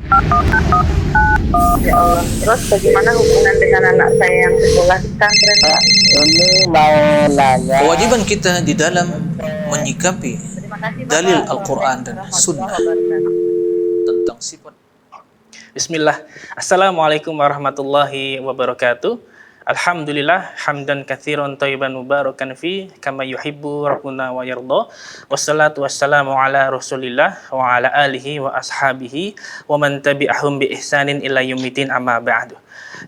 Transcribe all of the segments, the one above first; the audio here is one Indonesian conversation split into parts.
Ya Allah. Terus bagaimana hubungan dengan anak saya yang sekolah di pesantren, Pak? Ini mau nanya. Kewajiban kita di dalam menyikapi Terima kasih, dalil Bapak. Al-Quran dan Assalamualaikum Sunnah warahmatullahi wabarakatuh. tentang sifat. Bismillah. Assalamualaikum warahmatullahi wabarakatuh. Alhamdulillah hamdan katsiran thayyiban mubarakan fi kama yuhibbu rabbuna wa yarda. Wassalatu wassalamu ala Rasulillah wa ala alihi wa ashabihi wa man tabi'ahum bi ihsanin ila yaumiddin, amma ba'du.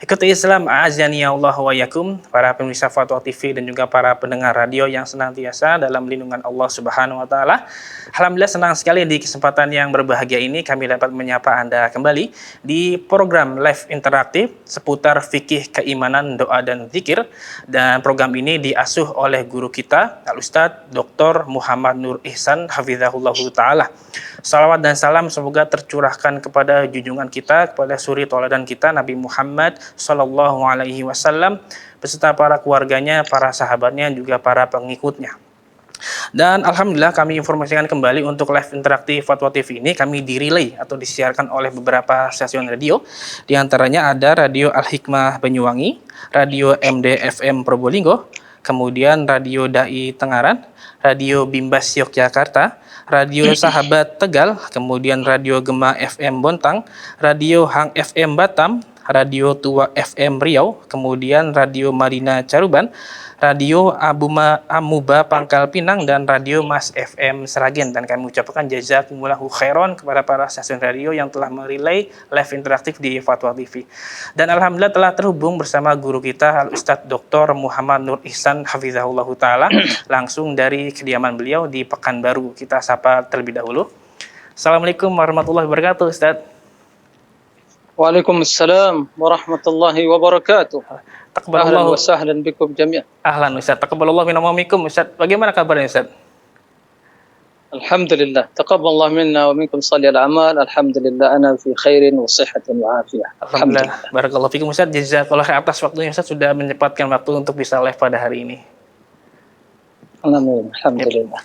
Ikuti Islam, a'azani ya Allah wa yakum, para pemirsa Fatwa TV dan juga para pendengar radio yang senantiasa dalam lindungan Allah Subhanahu wa taala. Alhamdulillah senang sekali di kesempatan yang berbahagia ini kami dapat menyapa Anda kembali di program live interaktif seputar fikih keimanan, doa dan zikir, dan program ini diasuh oleh guru kita Al-Ustadz Dr. Muhammad Nur Ihsan hafizahullahu taala. Salawat dan salam semoga tercurahkan kepada junjungan kita, kepada suri tauladan kita Nabi Muhammad sallallahu alaihi wasallam beserta para keluarganya, para sahabatnya, juga para pengikutnya. Dan alhamdulillah kami informasikan kembali untuk live interaktif Fatwa TV ini kami direlay atau disiarkan oleh beberapa stasiun radio. Di antaranya ada Radio Al-Hikmah Banyuwangi, Radio MD FM Probolinggo, kemudian Radio Dai Tengaran, Radio Bimbas Yogyakarta, Radio Sahabat Tegal, kemudian Radio Gema FM Bontang, Radio Hang FM Batam, Radio Tua FM Riau, kemudian Radio Marina Caruban, Radio Amuba Pangkal Pinang, dan Radio Mas FM Seragen. Dan kami ucapkan jazakumullahu khairan kepada para stasiun radio yang telah merelay live interaktif di Fatwa TV. Dan alhamdulillah telah terhubung bersama guru kita Al-Ustadz Dr. Muhammad Nur Ihsan hafizahullahu taala langsung dari kediaman beliau di Pekanbaru. Kita sapa terlebih dahulu. Assalamualaikum warahmatullahi wabarakatuh, Ustadz. Waalaikumsalam warahmatullahi wabarakatuh. Ahlan wa sahlan bikum jami'an. Ahlan Ustaz. Taqabbalallahu minna wa minkum Ustaz. Bagaimana kabarnya Ustaz? Alhamdulillah. Taqabbalallahu minna wa minkum salihal amal. Alhamdulillah ana fi khairin wa sihhatin wa afiyah. Alhamdulillah. Barakallahu fikum Ustaz. Jazakallahu khair atas waktunya Ustaz sudah menyempatkan waktu untuk bisa live pada hari ini. Amin. Alhamdulillah.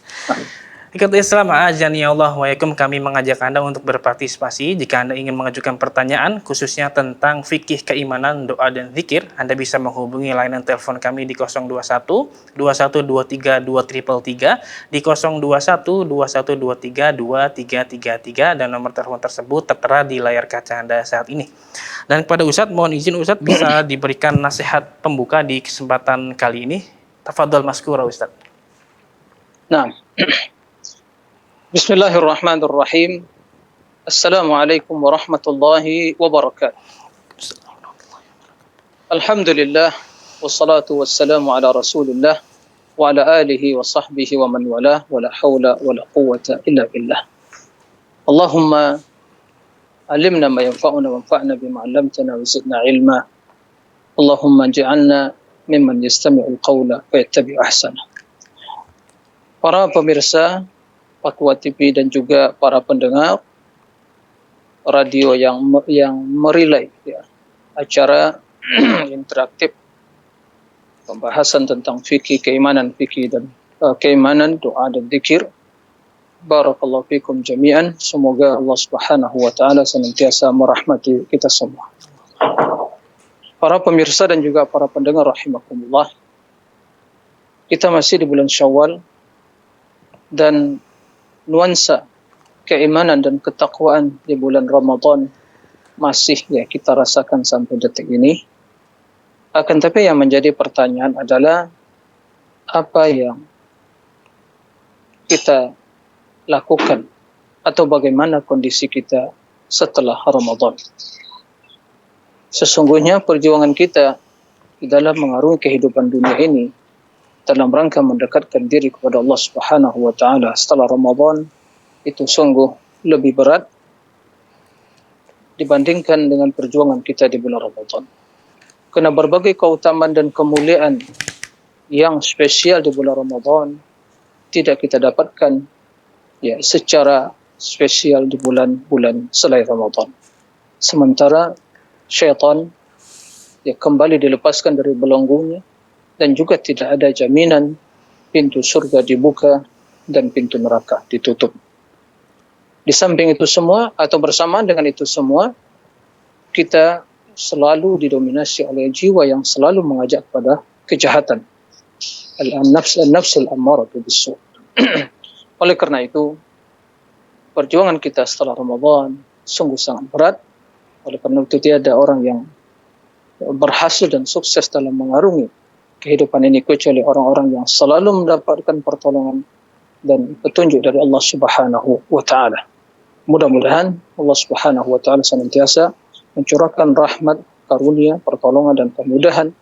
Ikuti Islam, azani ya Allah wa yakum, kami mengajak Anda untuk berpartisipasi. Jika Anda ingin mengajukan pertanyaan khususnya tentang fikih keimanan, doa dan zikir, Anda bisa menghubungi layanan telepon kami di 021 2123 2333, di 021 2123 2333, dan nomor telepon tersebut tertera di layar kaca Anda saat ini. Dan kepada Ustadz, mohon izin Ustadz bisa diberikan nasihat pembuka di kesempatan kali ini. Tafadhol maskura Ustadz. Nah. Bismillahirrahmanirrahim. Assalamualaikum warahmatullahi wabarakatuh. Alhamdulillah, wassalatu wassalamu ala rasulillah wa ala alihi wa sahbihi wa man walah, wa la hawla wa la quwwata illa billah. Allahumma alimna ma yanfa'una wa anfa'na bima 'allamtana wa zidna ilma. Allahumma ij'alna mimman yastami'ul qawla wa yattabi'u ahsana. Para pemirsa Fatwa TV dan juga para pendengar radio yang merelay acara interaktif pembahasan tentang fikih keimanan, keimanan, doa dan zikir. Barakallahu fikum jami'an. Semoga Allah Subhanahu wa taala senantiasa merahmati kita semua. Para pemirsa dan juga para pendengar rahimakumullah. Kita masih di bulan Syawal dan nuansa keimanan dan ketakwaan di bulan Ramadan masih kita rasakan sampai detik ini. Akan tapi yang menjadi pertanyaan adalah apa yang kita lakukan atau bagaimana kondisi kita setelah Ramadan. Sesungguhnya perjuangan kita di dalam mengarungi kehidupan dunia ini dalam rangka mendekatkan diri kepada Allah Subhanahu wa taala setelah Ramadan itu sungguh lebih berat dibandingkan dengan perjuangan kita di bulan Ramadan. Karena berbagai keutamaan dan kemuliaan yang spesial di bulan Ramadan tidak kita dapatkan secara spesial di bulan-bulan selain Ramadan. Sementara syaitan kembali dilepaskan dari belenggunya, dan juga tidak ada jaminan pintu surga dibuka dan pintu neraka ditutup. Di samping itu semua atau bersamaan dengan itu semua, kita selalu didominasi oleh jiwa yang selalu mengajak kepada kejahatan. An-nafsul ammaratu bis-su'. Oleh karena itu, perjuangan kita setelah Ramadan sungguh sangat berat. Oleh karena itu tiada orang yang berhasil dan sukses dalam mengarungi kehidupan ini kecuali orang-orang yang selalu mendapatkan pertolongan dan petunjuk dari Allah Subhanahu wa taala. Mudah-mudahan Allah Subhanahu wa taala senantiasa mencurahkan rahmat, karunia, pertolongan dan kemudahan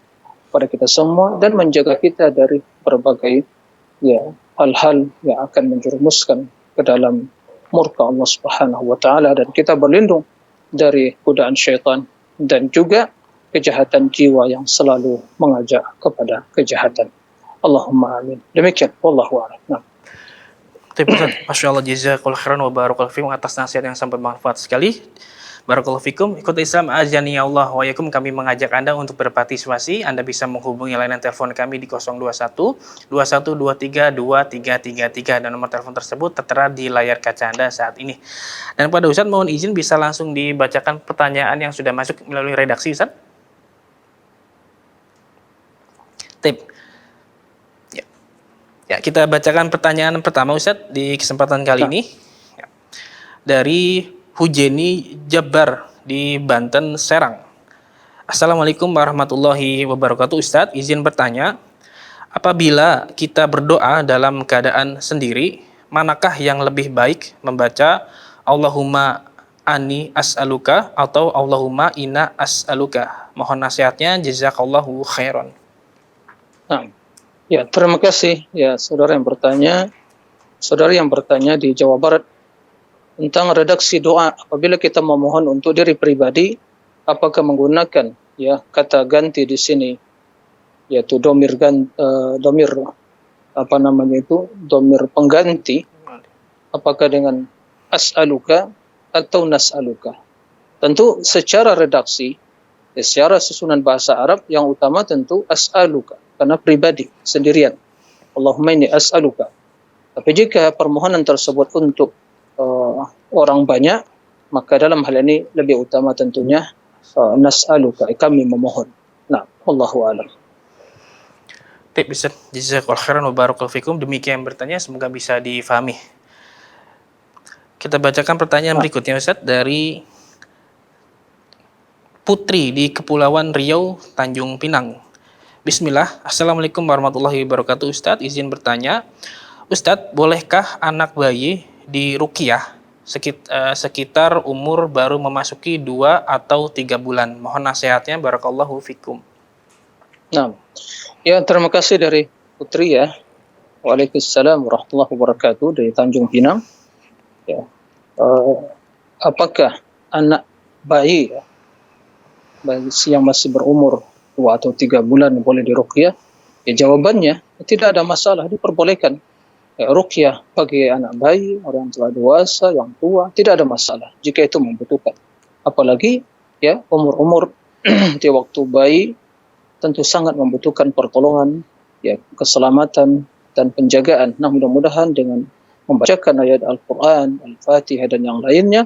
pada kita semua dan menjaga kita dari berbagai hal-hal yang akan menjerumuskan ke dalam murka Allah Subhanahu wa taala, dan kita berlindung dari godaan syaitan dan juga kejahatan jiwa yang selalu mengajak kepada kejahatan. Allahumma amin. Demikian, wallahu a'lam. Nah. Masya Allah, jazakallahu khairan wa barakallahu fikum atas nasihat yang sangat bermanfaat sekali. Barakallahu fikum. Ikut Islam azani ya Allah wa yakum, kami mengajak Anda untuk berpartisipasi. Anda bisa menghubungi layanan telepon kami di 021 2123 2333 dan nomor telepon tersebut tertera di layar kaca Anda saat ini. Dan pada Ustadz mohon izin bisa langsung dibacakan pertanyaan yang sudah masuk melalui redaksi, Ustadz. Tip. Ya, kita bacakan pertanyaan pertama Ustadz di kesempatan kali ini. Ya. Dari Hujeni Jabbar di Banten, Serang. Assalamualaikum warahmatullahi wabarakatuh. Ustadz, izin bertanya, apabila kita berdoa dalam keadaan sendiri, manakah yang lebih baik membaca Allahumma ani as'aluka atau Allahumma inna as'aluka? Mohon nasihatnya, jazakallahu khairan. Nah, ya, terima kasih ya saudara yang bertanya. Saudara yang bertanya di Jawa Barat tentang redaksi doa apabila kita memohon untuk diri pribadi, apakah menggunakan kata ganti di sini, yaitu domir pengganti, apakah dengan as'aluka atau nas'aluka? Tentu secara redaksi, secara susunan bahasa Arab yang utama tentu as'aluka, karena pribadi, sendirian. Allahumma inni as'aluka. Tapi jika permohonan tersebut untuk orang banyak, maka dalam hal ini lebih utama tentunya nas'aluka, kami memohon. Nah, wallahu a'lam. Baik, bisa jazakallahu khairan wa barakallahu fikum. Demikian bertanya, semoga bisa difahami. Kita bacakan pertanyaan berikutnya Ustaz dari Putri di Kepulauan Riau, Tanjung Pinang. Bismillah, Assalamualaikum warahmatullahi wabarakatuh. Ustadz, izin bertanya, Ustadz, bolehkah anak bayi di ruqyah sekitar umur baru memasuki 2 atau 3 bulan? Mohon nasihatnya, barakallahu fikum. Nah, ya terima kasih dari Putri ya. Waalaikumsalam warahmatullahi wabarakatuh dari Tanjung Pinang. Ya, apakah anak bayi yang masih berumur 2 atau 3 bulan boleh diruqyah? Ya, jawabannya tidak ada masalah, diperbolehkan. Ruqyah bagi anak bayi, orang tua dewasa, yang tua, tidak ada masalah jika itu membutuhkan. Apalagi ya umur-umur di waktu bayi tentu sangat membutuhkan pertolongan, ya keselamatan dan penjagaan. Nah, mudah-mudahan dengan membacakan ayat Al-Quran, Al-Fatihah dan yang lainnya,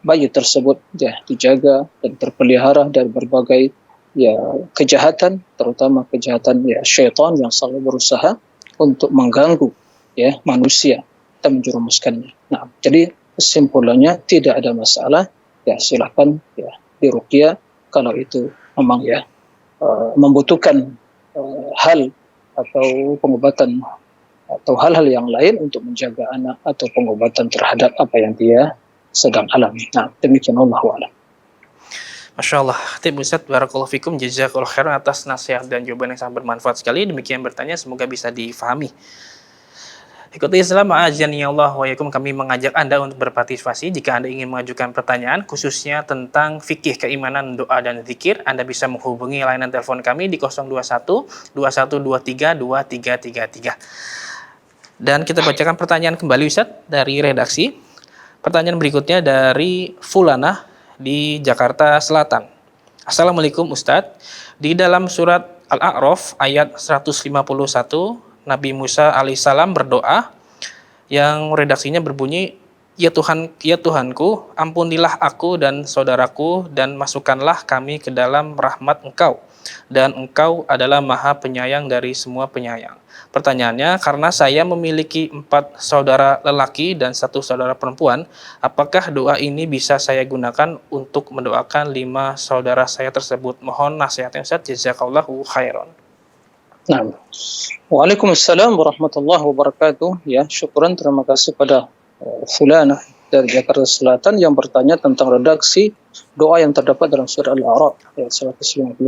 bayi tersebut ya dijaga dan terpelihara dari berbagai kejahatan, terutama kejahatan syaitan yang selalu berusaha untuk mengganggu manusia dan menjerumuskannya. Nah, jadi kesimpulannya tidak ada masalah, silakan diruqyah kalau itu memang membutuhkan hal atau pengobatan atau hal-hal yang lain untuk menjaga anak atau pengobatan terhadap apa yang dia sedang alami. Nah, demikian Allahu a'lam. Masya Allah, Tib Ustadz, barakallahu fikum, jazakallahu khairan atas nasihat dan jawaban yang sangat bermanfaat sekali. Demikian bertanya, semoga bisa difahami. Ikuti Islam azani ya Allah wa yakum, kami mengajak Anda untuk berpartisipasi. Jika Anda ingin mengajukan pertanyaan khususnya tentang fikih keimanan, doa dan zikir, Anda bisa menghubungi layanan telepon kami di 021 2123 2333. Dan kita bacakan pertanyaan kembali Ustadz dari redaksi. Pertanyaan berikutnya dari Fulana di Jakarta Selatan. Assalamualaikum Ustadz. Di dalam surat Al-A'raf ayat 151, Nabi Musa alaihissalam berdoa yang redaksinya berbunyi, Ya Tuhanku, ampunilah aku dan saudaraku dan masukkanlah kami ke dalam rahmat Engkau. Dan Engkau adalah Maha Penyayang dari semua penyayang. Pertanyaannya, karena saya memiliki 4 saudara lelaki dan 1 saudara perempuan, apakah doa ini bisa saya gunakan untuk mendoakan 5 saudara saya tersebut? Mohon nasihatnya Ustaz. Jazakallahu khairan. Nah, Waalaikumsalam warahmatullahi wabarakatuh. Ya, syukuran, terima kasih pada Fulana dari Jakarta Selatan yang bertanya tentang redaksi doa yang terdapat dalam surah Al-A'raf ayat 151.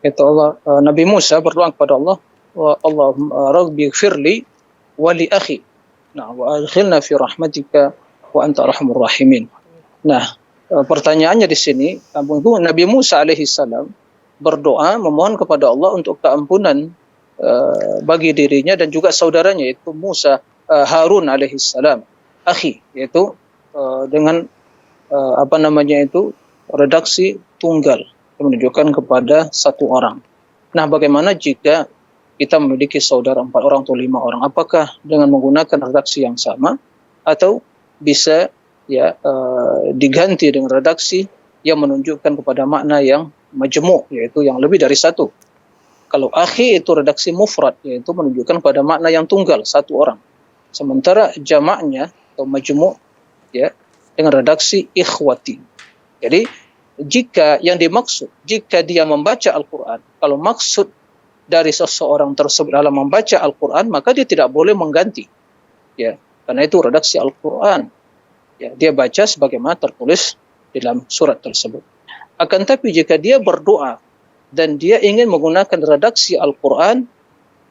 Yaitu Nabi Musa berdoa kepada Allah, Allahumma rabbi firli wa li akhi. Nah, wa adkhilna fi rahmatika wa anta arhamur rahimin. Nah, pertanyaannya di sini, Nabi Musa alaihi salam berdoa memohon kepada Allah untuk keampunan bagi dirinya dan juga saudaranya, yaitu Harun alaihi salam, akhi, yaitu dengan redaksi tunggal yang menunjukkan kepada 1 orang. Nah, bagaimana jika kita memiliki saudara 4 orang atau 5 orang? Apakah dengan menggunakan redaksi yang sama atau bisa diganti dengan redaksi yang menunjukkan kepada makna yang majmu', yaitu yang lebih dari 1? Kalau akhi itu redaksi mufrad, yaitu menunjukkan pada makna yang tunggal, 1 orang. Sementara jamaknya atau majmu' dengan redaksi ikhwati. Jadi jika yang dimaksud, jika dia membaca Al-Quran, kalau maksud dari seseorang tersebut dalam membaca Al-Quran, maka dia tidak boleh mengganti. Karena itu redaksi Al-Quran. Dia baca sebagaimana tertulis di dalam surat tersebut. Akan tapi jika dia berdoa dan dia ingin menggunakan redaksi Al-Quran,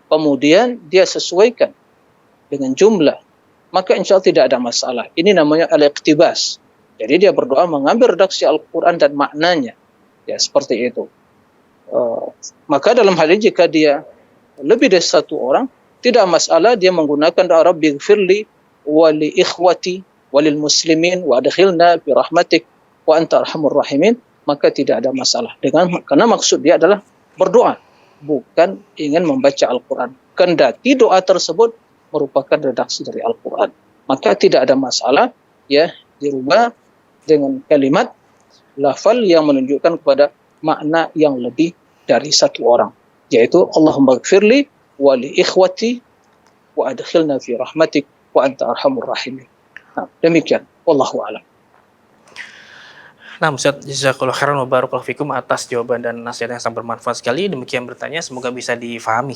kemudian dia sesuaikan dengan jumlah, maka insya Allah tidak ada masalah. Ini namanya al-iqtibas. Jadi dia berdoa mengambil redaksi Al-Quran dan maknanya. Seperti itu. Maka dalam hal ini jika dia lebih dari 1 orang, tidak masalah dia menggunakan doa Rabbi gfirli wa li ikhwati wa lil muslimin wa adkhilna bi rahmatik wa anta arhamur rahimin, maka tidak ada masalah. Karena maksud dia adalah berdoa, bukan ingin membaca Al-Quran. Kendati doa tersebut merupakan redaksi dari Al-Quran, maka tidak ada masalah dirubah dengan kalimat lafal yang menunjukkan kepada makna yang lebih dari 1 orang, yaitu Allahumma gfirli wa li ikhwati wa adkhilna fi rahmatik wa anta arhamur rahimin. Nah, demikian, wallahu a'lam. Nah, Ustaz, jazakallahu khairan wa barakallahu fikum atas jawaban dan nasihat yang sangat bermanfaat sekali. Demikian bertanya, semoga bisa difahami.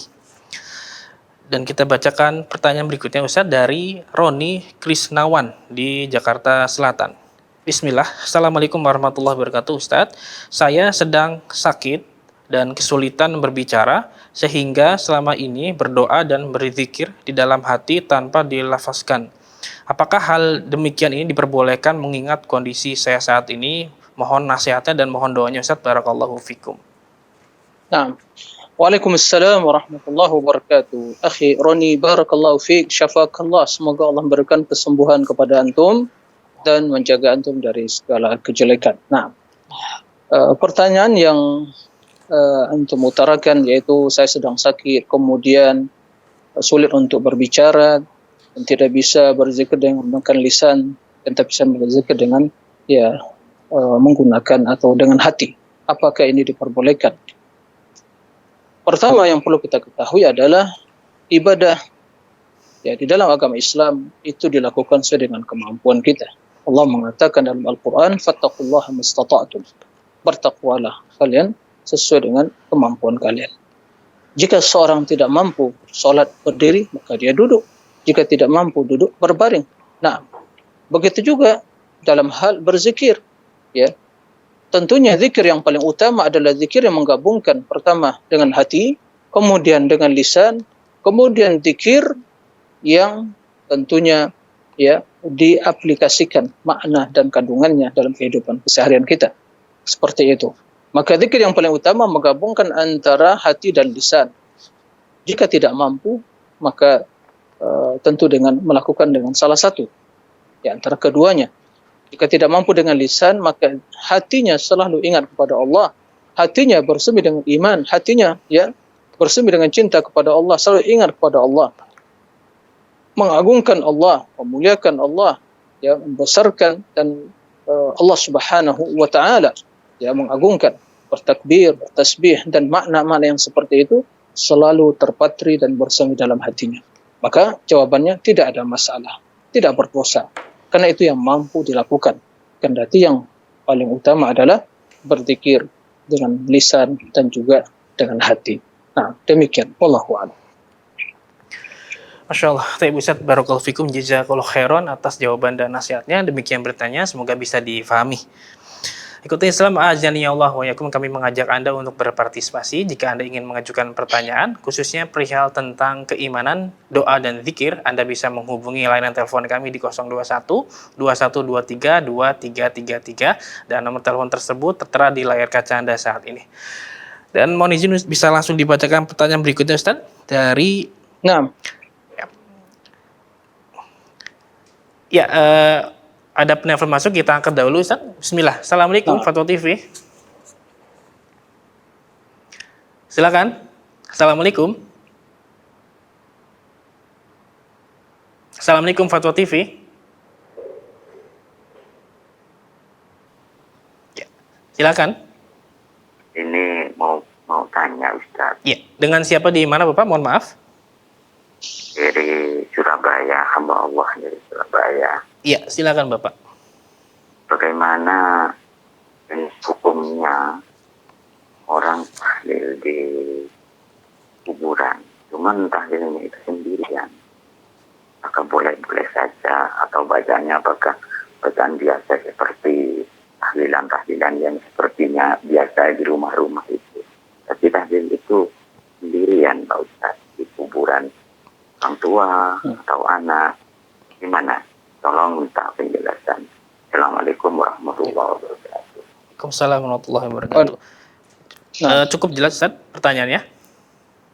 Dan kita bacakan pertanyaan berikutnya, Ustaz, dari Roni Krisnawan di Jakarta Selatan. Bismillah. Assalamualaikum warahmatullahi wabarakatuh, Ustaz. Saya sedang sakit dan kesulitan berbicara, sehingga selama ini berdoa dan berzikir di dalam hati tanpa dilafazkan. Apakah hal demikian ini diperbolehkan mengingat kondisi saya saat ini? Mohon nasihatnya dan mohon doanya, Ustaz. Barakallahu fikum. Nah, Waalaikumsalam warahmatullahi wabarakatuh. Akhi Roni, barakallahu fiik, syafakallah. Semoga Allah memberikan kesembuhan kepada antum dan menjaga antum dari segala kejelekan. Nah, pertanyaan yang antum utarakan, yaitu saya sedang sakit, kemudian sulit untuk berbicara dan tidak bisa berzikir dengan menggunakan lisan, dan tidak bisa berzikir dengan menggunakan atau dengan hati. Apakah ini diperbolehkan? Pertama yang perlu kita ketahui adalah ibadah di dalam agama Islam itu dilakukan sesuai dengan kemampuan kita. Allah mengatakan dalam Al-Quran, fattaqullaha mastata'tum. Bertakwalah kalian sesuai dengan kemampuan kalian. Jika seorang tidak mampu sholat berdiri, maka dia duduk. Jika tidak mampu duduk, berbaring. Nah, begitu juga dalam hal berzikir. Tentunya zikir yang paling utama adalah zikir yang menggabungkan pertama dengan hati, kemudian dengan lisan, kemudian zikir yang tentunya diaplikasikan makna dan kandungannya dalam kehidupan keseharian kita. Seperti itu. Maka zikir yang paling utama menggabungkan antara hati dan lisan. Jika tidak mampu, maka tentu dengan melakukan dengan salah satu di antara keduanya. Jika tidak mampu dengan lisan, maka hatinya selalu ingat kepada Allah. Hatinya bersemi dengan iman. Hatinya bersemi dengan cinta kepada Allah. Selalu ingat kepada Allah. Mengagungkan Allah, memuliakan Allah. ya membesarkan dan Allah Subhanahu wa taala ya mengagungkan, bertakbir, bertasbih dan makna-makna yang seperti itu selalu terpatri dan bersemi dalam hatinya. Maka jawabannya tidak ada masalah, tidak berdosa. Karena itu yang mampu dilakukan. Kendati yang paling utama adalah berzikir dengan lisan dan juga dengan hati. Nah, demikian. Wallahu a'lam. Masya Allah, Ibu Ustadz Barakallahu Fikum, jazakallahu khairan atas jawaban dan nasihatnya. Demikian bertanya, semoga bisa difahami. Ikuti Islam azani Allah wa yakum, kami mengajak Anda untuk berpartisipasi jika Anda ingin mengajukan pertanyaan khususnya perihal tentang keimanan, doa dan zikir. Anda bisa menghubungi layanan telepon kami di 021 2123 2333 dan nomor telepon tersebut tertera di layar kaca Anda saat ini. Dan mohon izin bisa langsung dibacakan pertanyaan berikutnya Ustaz dari ada penelpon masuk, kita angkat dahulu Ustaz. Bismillah. Assalamualaikum Fatwa TV. Silakan. Assalamualaikum. Assalamualaikum Fatwa TV. Ya, silakan. Ini mau tanya Ustaz. Ya, dengan siapa di mana Bapak? Mohon maaf. Dari Surabaya, hamba Allah dari Surabaya. Iya, silakan Bapak. Bagaimana hukumnya orang tahlil di kuburan? Cuman tahlilnya itu sendirian. Maka boleh-boleh saja, atau bacaannya apakah bacaan biasa seperti tahlilan-tahlilan yang sepertinya biasa di rumah-rumah itu. Tapi tahlil itu sendirian Pak Ustaz di kuburan orang tua atau anak, gimana? Tolong minta penjelasan. Assalamualaikum warahmatullahi wabarakatuh. Waalaikumsalam warahmatullahi wabarakatuh. Cukup jelas Ustaz pertanyaannya?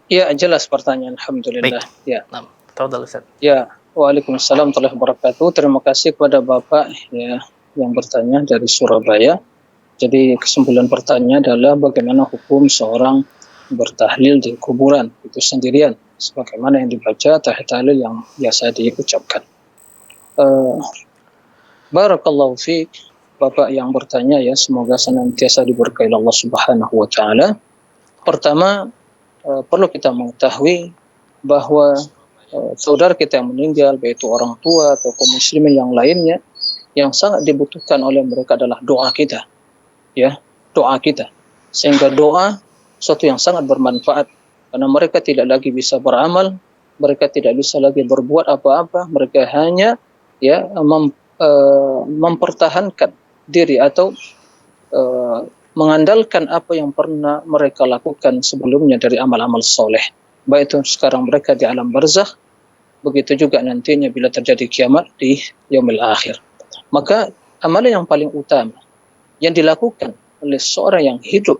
Ya, jelas pertanyaan. Alhamdulillah. Baik. Ya. Nah, tafadhal Ustaz. Ya, waalaikumsalam warahmatullahi wabarakatuh. Terima kasih kepada Bapak ya yang bertanya dari Surabaya. Jadi kesimpulan pertanyaan adalah bagaimana hukum seorang bertahlil di kuburan itu sendirian, sebagaimana yang dibaca tahlil yang biasa diucapkan. Barakallahu fiik Bapak yang bertanya ya, semoga senantiasa diberkahi Allah Subhanahu wa taala. Pertama, perlu kita mengetahui bahwa saudara kita yang meninggal, baik itu orang tua atau kaum muslimin yang lainnya, yang sangat dibutuhkan oleh mereka adalah doa kita. Ya, doa kita. Sehingga doa sesuatu yang sangat bermanfaat karena mereka tidak lagi bisa beramal, mereka tidak bisa lagi berbuat apa-apa, mereka hanya ya mempertahankan diri atau mengandalkan apa yang pernah mereka lakukan sebelumnya dari amal-amal soleh. Baik itu sekarang mereka di alam barzakh, begitu juga nantinya bila terjadi kiamat di yaumil akhir. Maka amalan yang paling utama yang dilakukan oleh seorang yang hidup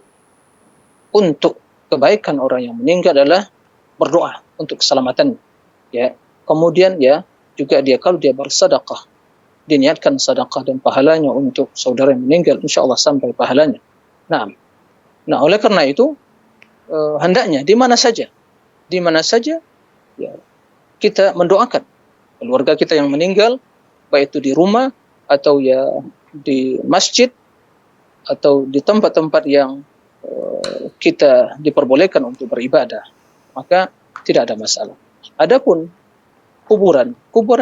untuk kebaikan orang yang meninggal adalah berdoa untuk keselamatan. Ya, kemudian ya juga dia kalau dia bersedekah, diniatkan sedekah dan pahalanya untuk saudara yang meninggal, insya Allah sampai pahalanya. Nah, oleh karena itu hendaknya di mana saja ya, kita mendoakan keluarga kita yang meninggal, baik itu di rumah atau ya di masjid atau di tempat-tempat yang kita diperbolehkan untuk beribadah, maka tidak ada masalah. Adapun kuburan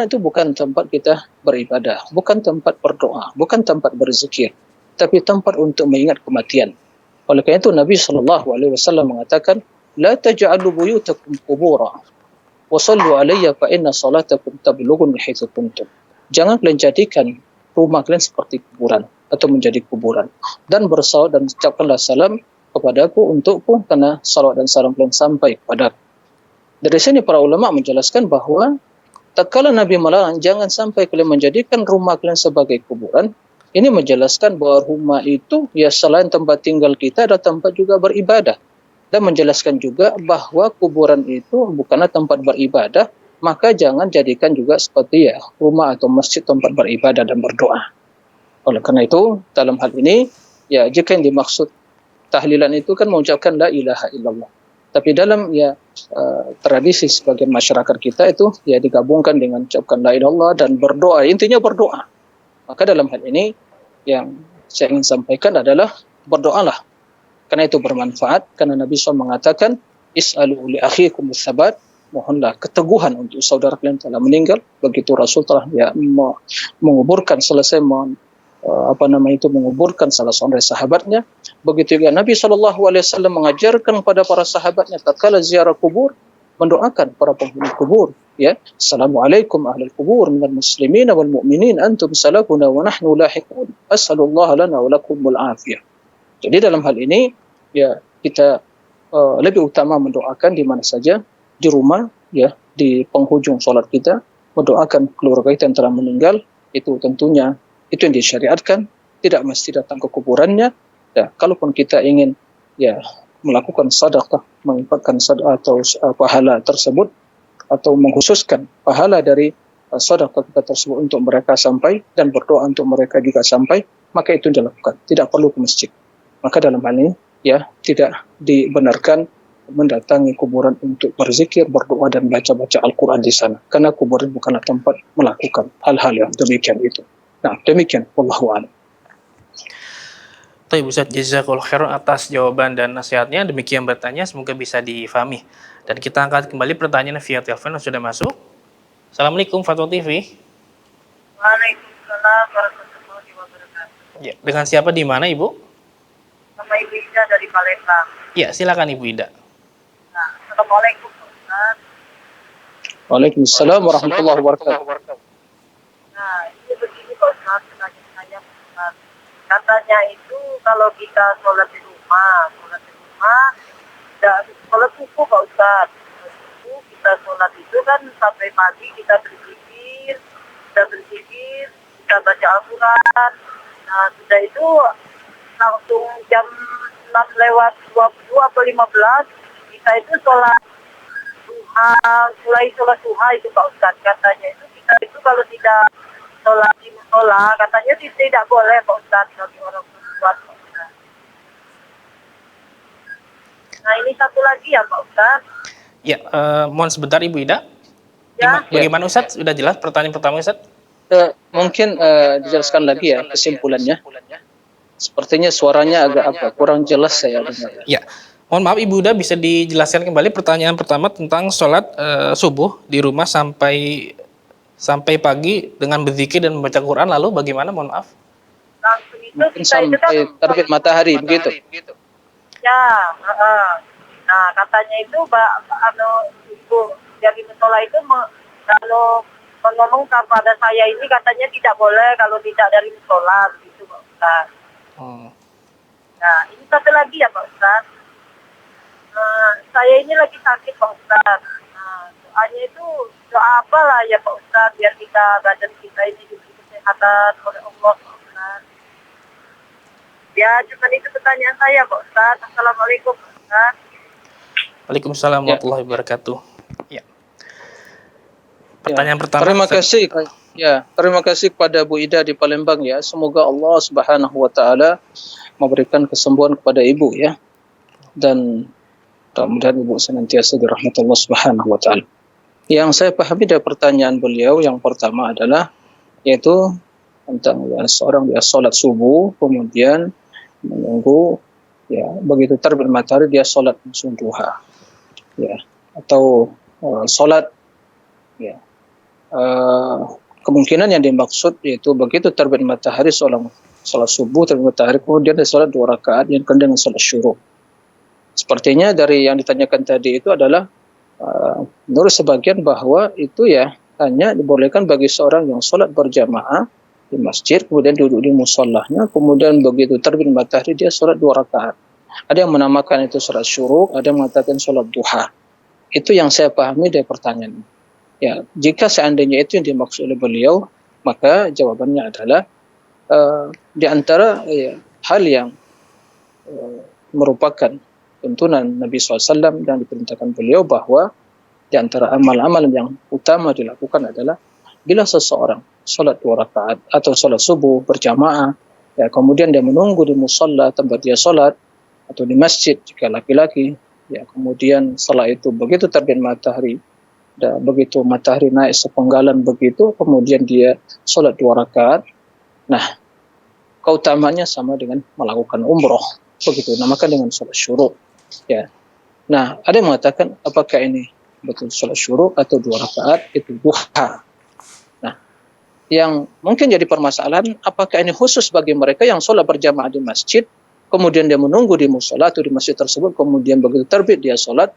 itu bukan tempat kita beribadah, bukan tempat berdoa, bukan tempat berzikir, tapi tempat untuk mengingat kematian. Oleh karena itu Nabi SAW mengatakan, la taj'alu buyutakum qubura wa sallu alayya fa inna salatakum tablughuni haitsu kuntum. Jangan kalian jadikan rumah kalian seperti kuburan atau menjadi kuburan, dan bersalawat dan ucapkanlah salam kepadaku untukku karena salawat dan salam kalian sampai kepadaku. Dari sini para ulama menjelaskan bahwa tatkala Nabi melarang jangan sampai kalian menjadikan rumah kalian sebagai kuburan, ini menjelaskan bahwa rumah itu ya selain tempat tinggal kita ada tempat juga beribadah, dan menjelaskan juga bahwa kuburan itu bukanlah tempat beribadah, maka jangan jadikan juga seperti ya rumah atau masjid tempat beribadah dan berdoa. Oleh karena itu dalam hal ini ya jika yang dimaksud tahlilan itu kan mengucapkan la ilaha illallah, tapi dalam ya tradisi sebagian masyarakat kita itu ya digabungkan dengan ucapkan la ilaha illallah dan berdoa, intinya berdoa. Maka dalam hal ini yang saya ingin sampaikan adalah berdoalah, karena itu bermanfaat. Karena Nabi SAW mengatakan, is'alu li akhikum tsabat, mohonlah keteguhan untuk saudara kalian telah meninggal. Begitu Rasul telah menguburkan, selesai menguburkan salah seorang dari sahabatnya. Begitu juga Nabi SAW mengajarkan kepada para sahabatnya tatkala ziarah kubur, mendoakan para penghuni kubur, ya, assalamualaikum ahlal kubur minal muslimin wal mu'minin antum salafuna wa nahnu lahiqun as'alullah lana wa lakumul afiyah. Jadi dalam hal ini ya kita lebih utama mendoakan di mana saja, di rumah, ya, di penghujung sholat kita mendoakan keluarga kita yang telah meninggal. Itu tentunya itu yang disyariatkan, tidak mesti datang ke kuburannya. Ya, kalaupun kita ingin ya melakukan sedekah, menginfakkan sedekah atau pahala tersebut, atau mengkhususkan pahala dari sedekah kita tersebut untuk mereka sampai, dan berdoa untuk mereka juga sampai, maka itu dilakukan, tidak perlu ke masjid. Maka dalam hal ini ya tidak dibenarkan mendatangi kuburan untuk berzikir, berdoa dan baca-baca Al-Quran di sana, karena kuburan bukanlah tempat melakukan hal-hal yang demikian itu. Nah, demikian, wallahu a'lam. Baik Ustaz, jazakallahu khairan atas jawaban dan nasihatnya. Demikian bertanya, semoga bisa difahami. Dan kita angkat kembali pertanyaan via telepon yang sudah masuk. Assalamualaikum Fatwa TV. Waalaikumsalam warahmatullahi wabarakatuh. Ya, dengan siapa di mana Ibu? Nama Ibu Ida dari Palembang. Ya, silakan Ibu Ida. Nah, assalamualaikum Ustaz. Waalaikumsalam warahmatullahi wabarakatuh. Nah, ini begini Pak Ustaz, pertanyaan saya Ustaz. Katanya itu kalau kita sholat di rumah, dan sholat subuh Pak Ustaz. Sholat subuh, kita sholat itu kan sampai pagi kita berzikir, kita baca Al-Quran. Nah, sudah itu langsung jam 6:20 atau 15 kita itu sholat duha, mulai sholat duha itu Pak Ustaz. Katanya itu kita itu kalau tidak sholat di musola, katanya tidak boleh Pak Ustaz bagi orang berbuat Pak Ustaz. Nah, ini satu lagi ya Pak Ustaz. Ya, mohon sebentar Ibu Ida. Ya. Bagaimana Ustaz? Sudah jelas pertanyaan pertama Ustaz? Mungkin dijelaskan lagi ya kesimpulannya. Sepertinya suaranya agak kurang jelas saya dengar. Ya, mohon maaf Ibu Ida, bisa dijelaskan kembali pertanyaan pertama tentang sholat subuh di rumah sampai pagi dengan berzikir dan membaca Quran, lalu bagaimana, mohon maaf? Langsung itu Mungkin kita itu kan sampai terbit matahari begitu. ya, nah katanya itu Ibu dari musola itu kalau ngomong kepada saya ini katanya tidak boleh kalau tidak dari musola begitu Pak Ustaz. Nah, ini satu lagi ya Pak Ustaz. Saya ini lagi sakit Pak Ustaz. Nah, doanya itu doa apa lah ya Pak Ustaz, biar badan kita ini diberi kesehatan oleh Allah Pak Ustaz. Ya, cuma itu pertanyaan saya Pak Ustaz. Assalamualaikum Pak Ustaz. Waalaikumsalam warahmatullahi wabarakatuh. Ya. Pertanyaan pertama. Terima kasih kepada Bu Ida di Palembang ya. Semoga Allah Subhanahu wa taala memberikan kesembuhan kepada Ibu ya. Dan mudah-mudahan Ibu senantiasa dirahmati Allah Subhanahu wa taala. Yang saya pahami dari pertanyaan beliau yang pertama adalah yaitu tentang seorang sholat subuh kemudian menunggu ya begitu terbit matahari dia sholat langsung duha ya, atau sholat ya, kemungkinan yang dimaksud yaitu begitu terbit matahari sholat subuh terbit matahari kemudian dia sholat 2 rakaat yang kemudian sholat syuruk. Sepertinya dari yang ditanyakan tadi itu adalah menurut sebagian bahwa itu ya hanya dibolehkan bagi seorang yang sholat berjamaah di masjid, kemudian duduk di musallahnya, kemudian begitu terbit matahari dia sholat 2 rakaat. Ada yang menamakan itu sholat syuruk, ada yang mengatakan sholat duha. Itu yang saya pahami dari pertanyaan. Ya, jika seandainya itu yang dimaksud oleh beliau, maka jawabannya adalah di antara hal yang merupakan tuntunan Nabi SAW yang diperintahkan beliau bahwa di antara amal-amal yang utama dilakukan adalah bila seseorang sholat 2 rakaat atau sholat subuh berjamaah, ya kemudian dia menunggu di musalla tempat dia sholat atau di masjid jika laki-laki, ya kemudian setelah itu begitu terbit matahari dan begitu matahari naik sepenggalan begitu, kemudian dia sholat 2 rakaat, Nah, keutamaannya sama dengan melakukan umroh. Begitu, namakan dengan sholat syuruk. Ya. Nah, ada yang mengatakan apakah ini betul sholat syuruk atau 2 rakaat itu duha. Nah, yang mungkin jadi permasalahan, apakah ini khusus bagi mereka yang sholat berjamaah di masjid, kemudian dia menunggu di musola atau di masjid tersebut, kemudian begitu terbit dia sholat,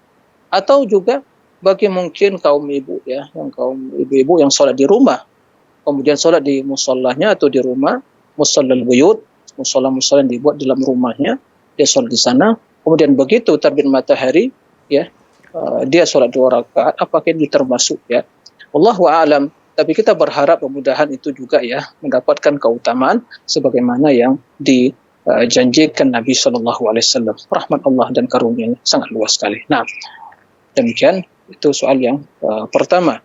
atau juga bagi mungkin kaum ibu ya, yang kaum ibu-ibu yang sholat di rumah, kemudian sholat di musolahnya atau di rumah, musallal buyut, musola-musola yang dibuat dalam rumahnya, dia sholat di sana, kemudian begitu terbit matahari, ya, dia sholat 2 rakaat, apakah ini termasuk ya? Wallahu a'lam. Tapi kita berharap mudah-mudahan itu juga ya mendapatkan keutamaan sebagaimana yang dijanjikan Nabi SAW. Rahmat Allah dan karunia-Nya sangat luas sekali. Nah, demikian itu soal yang pertama.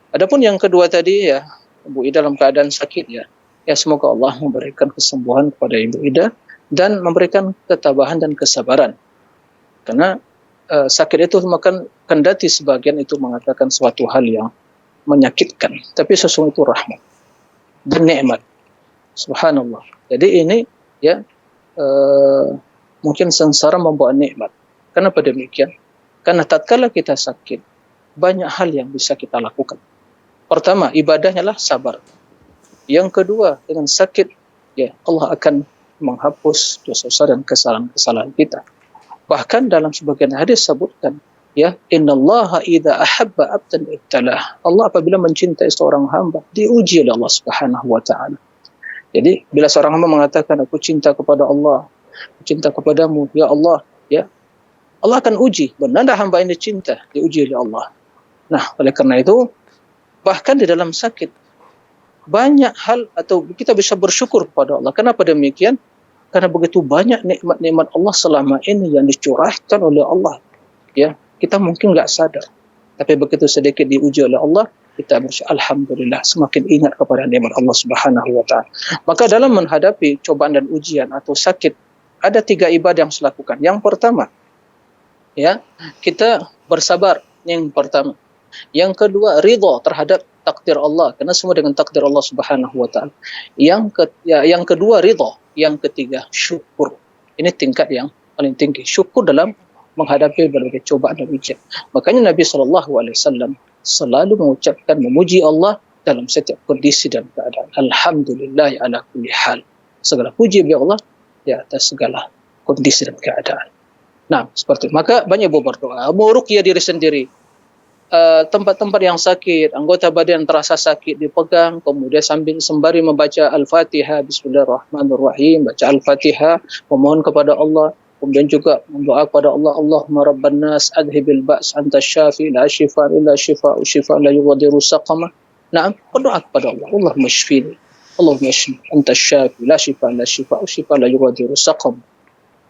Adapun yang kedua tadi ya, Ibu Ida dalam keadaan sakit ya. Ya semoga Allah memberikan kesembuhan kepada Ibu Ida dan memberikan ketabahan dan kesabaran. Karena sakit itu makan kendati sebagian itu mengatakan suatu hal yang menyakitkan, tapi sesungguhnya itu rahmat dan nikmat. Subhanallah. Jadi ini ya mungkin sengsara membawa nikmat. Kenapa demikian? Karena tatkala kita sakit, banyak hal yang bisa kita lakukan. Pertama, ibadahnya lah sabar. Yang kedua, dengan sakit, ya Allah akan menghapus dosa-dosa dan kesalahan-kesalahan kita. Bahkan dalam sebagian hadis sebutkan, ya, innallaha idza ahabba 'abdan ibtalah. Allah apabila mencintai seorang hamba, diuji oleh Allah Subhanahu wa taala. Jadi, bila seorang hamba mengatakan aku cinta kepada Allah, aku cinta kepadamu, ya Allah, ya. Allah akan uji, benar hamba ini cinta, diuji oleh Allah. Nah, oleh karena itu, bahkan di dalam sakit banyak hal atau kita bisa bersyukur kepada Allah. Kenapa demikian? Karena begitu banyak nikmat-nikmat Allah selama ini yang dicurahkan oleh Allah. Ya, kita mungkin nggak sadar. Tapi begitu sedikit diuji oleh Allah, kita bersyukur, alhamdulillah, semakin ingat kepada nikmat Allah Subhanahu wa taala. Maka dalam menghadapi cobaan dan ujian atau sakit, ada 3 ibadah yang harus dilakukan. Yang pertama, ya, kita bersabar. Yang pertama. Yang kedua, ridha terhadap takdir Allah, karena semua dengan takdir Allah Subhanahu wa taala. Yang kedua, ridha. Yang ketiga, syukur. Ini tingkat yang paling tinggi. Syukur dalam menghadapi berbagai cobaan dan ujian. Makanya Nabi SAW selalu mengucapkan memuji Allah dalam setiap kondisi dan keadaan. Alhamdulillah ala kulli hal. Segala puji bagi Allah di atas segala kondisi dan keadaan. Nah, seperti itu. Maka banyak berdoa, meruqyah diri sendiri. Tempat-tempat yang sakit, anggota badan yang terasa sakit dipegang, kemudian sembari membaca Al-Fatihah, Bismillahirrahmanirrahim, baca Al-Fatihah, memohon kepada Allah, kemudian juga mendoa kepada Allah, Allahumma rabban nas adhibil ba's anta syafi la shifa illa shifa'u shifa la yughadiru saqama. Nah, berdoa kepada Allah, Allahumma shfini, Allahumma shfi anta syafi la shifa illa shifa'u shifa la yughadiru saqama.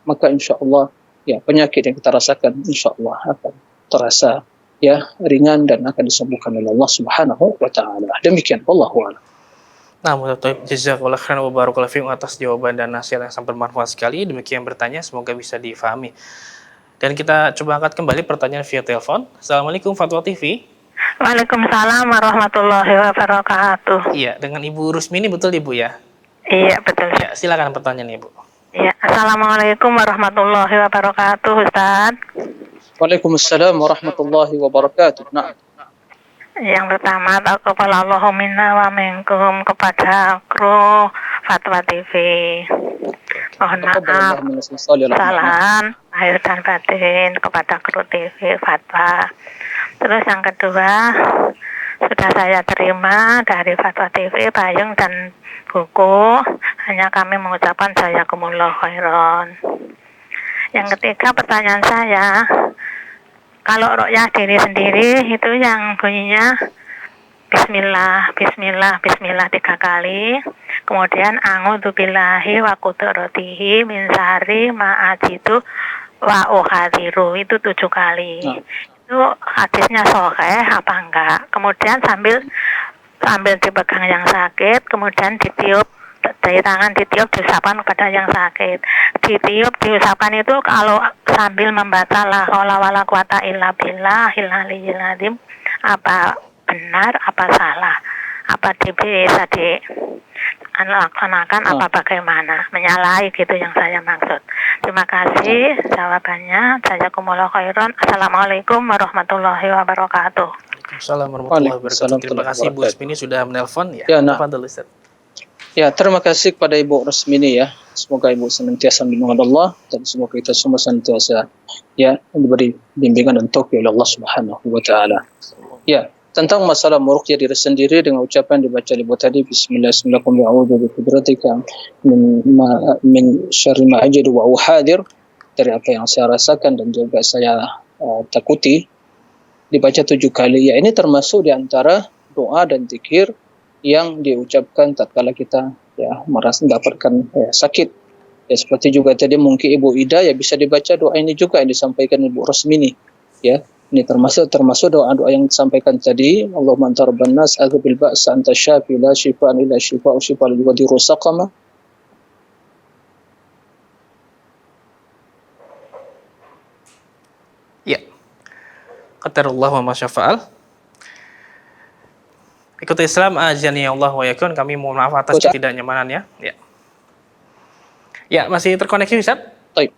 Maka insyaallah ya penyakit yang kita rasakan insyaallah akan terasa ya ringan dan akan disembuhkan oleh Allah Subhanahu wa taala. Demikian wallahu a'lam. Nah, jazakallahu khairan wa barakallahu fiikum atas jawaban dan nasihat yang sangat bermanfaat sekali. Demikian bertanya, semoga bisa difahami. Dan kita coba angkat kembali pertanyaan via telepon. Assalamualaikum Fatwa TV. Waalaikumsalam warahmatullahi wabarakatuh. Iya, dengan Ibu Rusmini betul Ibu ya? Iya, betul. Ya, silakan pertanyaan Ibu. Iya, Assalamualaikum warahmatullahi wabarakatuh, Ustaz. Waalaikumsalam warahmatullahi wabarakatuh. Nah, yang pertama, taqabbalallahu minna wa minkum kepada kru Fatwa TV. Mohon maaf, kesalahan lahir dan batin kepada kru TV Fatwa. Terus yang kedua, sudah saya terima dari Fatwa TV payung dan buku. Hanya kami mengucapkan jazakumullah khairan. Yang ketiga, pertanyaan saya, kalau ruqyah diri sendiri itu yang bunyinya Bismillah, Bismillah, Bismillah 3 kali, kemudian a'udzubillahi wa qudratihi min syarri ma ajidu wa uhadiru, itu 7 kali. Itu hadisnya sahih apa enggak? Kemudian sambil dipegang yang sakit, kemudian ditiup dari tangan, ditiup diusapkan kepada yang sakit. Ditiup diusapkan itu kalau sambil membaca la haula wala quwata illa billahil aliyyil azim, apa benar apa salah? Apa bisa laksanakan apa bagaimana? Menyalahi gitu yang saya maksud. Terima kasih jawabannya. Jazakumullah khairan. Assalamualaikum warahmatullahi wabarakatuh. Assalamualaikum warahmatullahi wabarakatuh. Terima kasih Bu Resmini sudah menelpon ya. Tafadhol Ustaz. Ya, terima kasih kepada Ibu Resmini ya. Semoga Ibu senantiasa dilindungi Allah dan semoga kita semua senantiasa ya diberi bimbingan dan taufik oleh Allah Subhanahu wa taala. Ya, tentang masalah meruqyah diri sendiri dengan ucapan dibaca Ibu tadi bismillahirrahmanirrahim a'udzu biqudratika min syarri ma ajidu wa uhadir, dari apa yang saya rasakan dan juga saya takuti, dibaca 7 kali. Ya, ini termasuk di antara doa dan zikir yang diucapkan tatkala kita ya merasa mendapatkan sakit. Ya, seperti juga tadi mungkin Ibu Ida ya bisa dibaca doa ini juga yang disampaikan Ibu Resmini. Ya, ini termasuk doa-doa yang disampaikan tadi. Allahumma anta rabban nas a'udzubil ba'sa anta syafi la syifaan illa syifa'u syifa'al yughadiru saqama. Ya. Qadarullah wa ma syafa'al. Ikuti Islam ajani Allah wa yakun. Kami mohon maaf atas ketidaknyamanannya. Ya. Ya, masih terkoneksi Ustaz? Baik.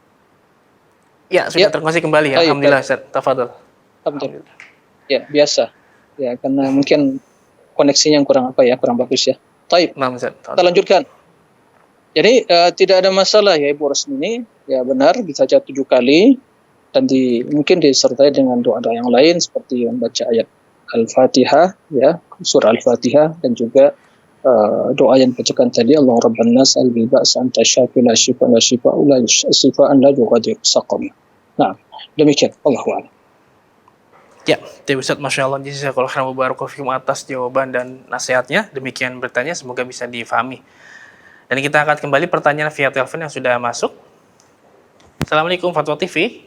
Ya, sudah terkoneksi kembali ya. Alhamdulillah Ustaz. Tafadhol. Alhamdulillah. Ya, biasa. Ya, karena mungkin koneksinya yang kurang bagus ya. Baik. Nah, Ustaz. Kita lanjutkan. Jadi tidak ada masalah ya Ibu Resmini. Ya benar dibaca 7 kali dan mungkin disertai dengan doa-doa yang lain seperti membaca ayat Al-Fatihah ya, surah Al-Fatihah, dan juga doa yang dibacakan tadi, Allah Rabban Nas al-Bibas anta syafi la syifa la syifa la syifaan la yughadiru saqama. Nah, demikian Allahu a'lam. Ya, Ustaz, Masya Allah, jazakallahu khairan wa barakallahu atas jawaban dan nasihatnya. Demikian bertanya, semoga bisa difahami. Dan kita akan kembali pertanyaan via telepon yang sudah masuk. Assalamualaikum Fatwa TV.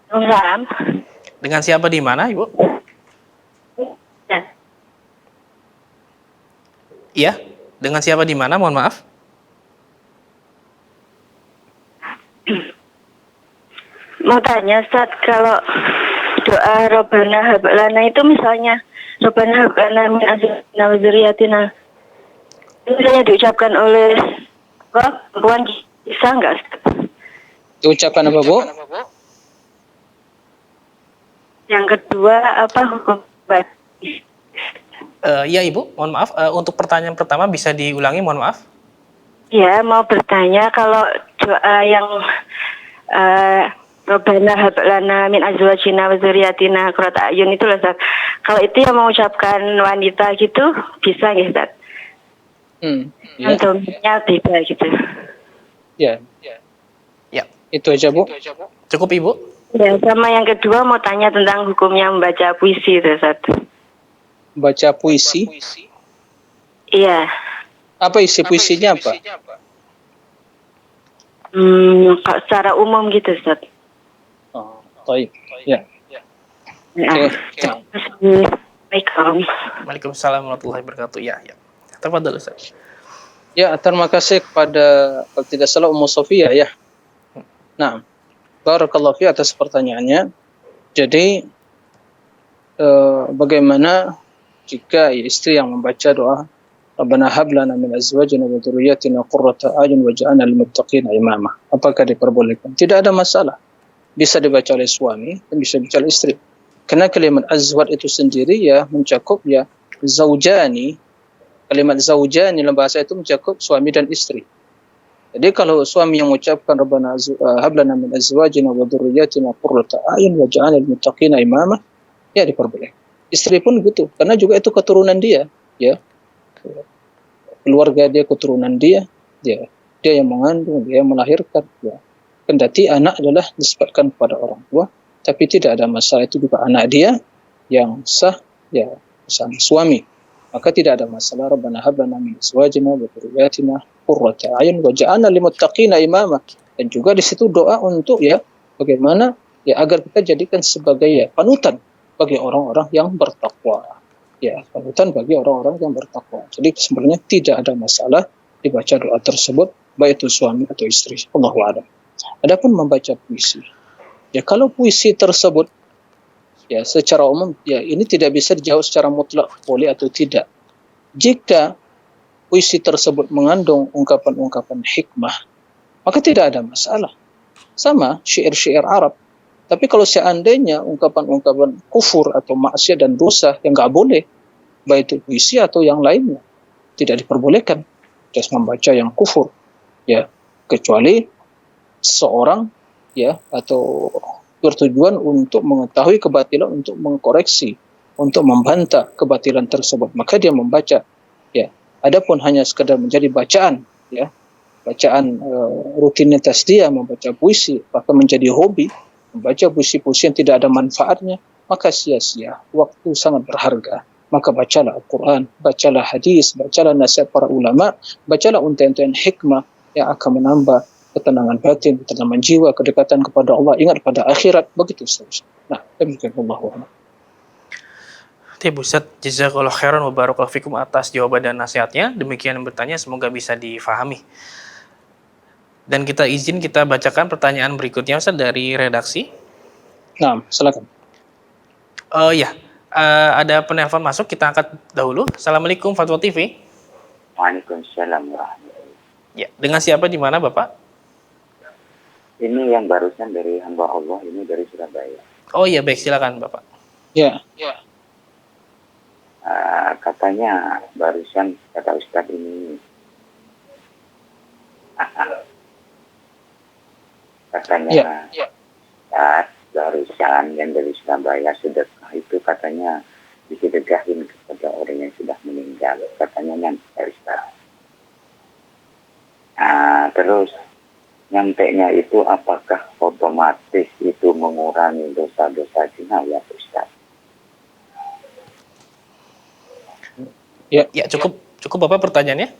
Waalaikumsalam. Dengan siapa di mana, Ibu? Iya, dengan siapa di mana? Mohon maaf. Mau tanya Ustaz, kalau doa Rabbana hab lana itu misalnya Rabbana hab lana min azwajina wa dzurriyyatina, misalnya diucapkan oleh perempuan, bisa enggak Ustaz? Diucapkan apa, Bu? Yang kedua apa hukum Ya Ibu, mohon maaf. Untuk pertanyaan pertama bisa diulangi, mohon maaf. Ya, mau bertanya kalau doa yang Rabbana hab lana min azwajina wa dzurriyyatina qurrata a'yun itu loh Ustaz. Kalau itu yang mengucapkan wanita gitu bisa nggak Ustaz? Ya. Domennya beda gitu. Ya. Ya. Itu aja, Bu. Cukup Ibu? Ya, sama yang kedua mau tanya tentang hukumnya membaca puisi itu Ustaz. Baca puisi? Iya. Apa isi puisinya apa? Secara umum gitu Ustaz. Oh, baik. Ya. Assalamualaikum. Waalaikumsalam warahmatullahi wabarakatuh. Ya. Tafadhol Ustaz. Ya, terima kasih kepada kalau tidak salah Ummu Sofia ya. Nah, barakallahu fi atas pertanyaannya. Jadi bagaimana jika istri yang membaca doa Rabbana hab lana min azwajina wa dzurriyyatina qurrata a'yun waj'alna lil muttaqina imama? Apakah diperbolehkan? Tidak ada masalah. Bisa dibaca oleh suami dan bisa dibaca oleh istri. Karena kalimat azwaj itu sendiri ya mencakup ya zaujani. Kalimat zaujani dalam bahasa itu mencakup suami dan istri. Jadi kalau suami yang mengucapkan Rabbana hab lana min azwajina wa dzurriyyatina qurrata a'yun waj'alna lil muttaqina imama, ya diperbolehkan. Istri pun gitu, karena juga itu keturunan dia, ya. Keluarga dia, keturunan dia yang mengandung, dia yang melahirkan, ya. Kendati anak adalah disebutkan kepada orang tua, tapi tidak ada masalah, itu juga anak dia yang sah, ya, bersama suami. Maka tidak ada masalah. Rabbana hab lana min azwajina wa dzurriyyatina qurrata a'yun waj'alna lil muttaqina imama. Dan juga di situ doa untuk ya bagaimana ya agar kita jadikan sebagai ya panutan bagi orang-orang yang bertakwa. Ya, panutan bagi orang-orang yang bertakwa. Jadi sebenarnya tidak ada masalah dibaca doa tersebut, baik itu suami atau istri. Allahu a'lam. Adapun membaca puisi, ya kalau puisi tersebut ya secara umum ya ini tidak bisa dijawab secara mutlak boleh atau tidak. Jika puisi tersebut mengandung ungkapan-ungkapan hikmah, maka tidak ada masalah. Sama syair-syair Arab. Tapi kalau seandainya ungkapan-ungkapan kufur atau maksiat dan dosa yang nggak boleh, baik itu puisi atau yang lainnya, tidak diperbolehkan just membaca yang kufur, ya, kecuali seorang, ya, atau bertujuan untuk mengetahui kebatilan, untuk mengkoreksi, untuk membantah kebatilan tersebut, maka dia membaca, ya. Adapun hanya sekedar menjadi bacaan, ya, bacaan rutinitas dia membaca puisi, bahkan menjadi hobi membaca puisi-puisi yang tidak ada manfaatnya, maka sia-sia, waktu sangat berharga. Maka bacalah Al-Quran, bacalah hadis, bacalah nasihat para ulama, bacalah untayan-untayan hikmah yang akan menambah ketenangan batin, ketenangan jiwa, kedekatan kepada Allah, ingat pada akhirat, begitu seterusnya. Nah, demikian Allah. Ustaz, jazakallahu khairan wa barakallahu fikum atas jawaban dan nasihatnya. Demikian yang bertanya, semoga bisa difahami. Dan kita bacakan pertanyaan berikutnya Ustaz dari redaksi. Nah, silakan. Ada penelpon masuk, kita angkat dahulu. Assalamualaikum Fatwa TV. Waalaikumsalam warahmatullahi. Ya, dengan siapa di mana Bapak? Ini yang barusan dari hamba Allah, ini dari Surabaya. Oh iya, baik, silakan Bapak. Ya. Katanya barusan kata Ustadz ini katanya Ustadz barusan yang dari Surabaya sedekah itu katanya disedekahin kepada orang yang sudah meninggal, katanya nanti Ustadz. Terus nyampainya itu apakah otomatis itu mengurangi dosa-dosa jinayah Ustadz? Ya, cukup Bapak pertanyaannya?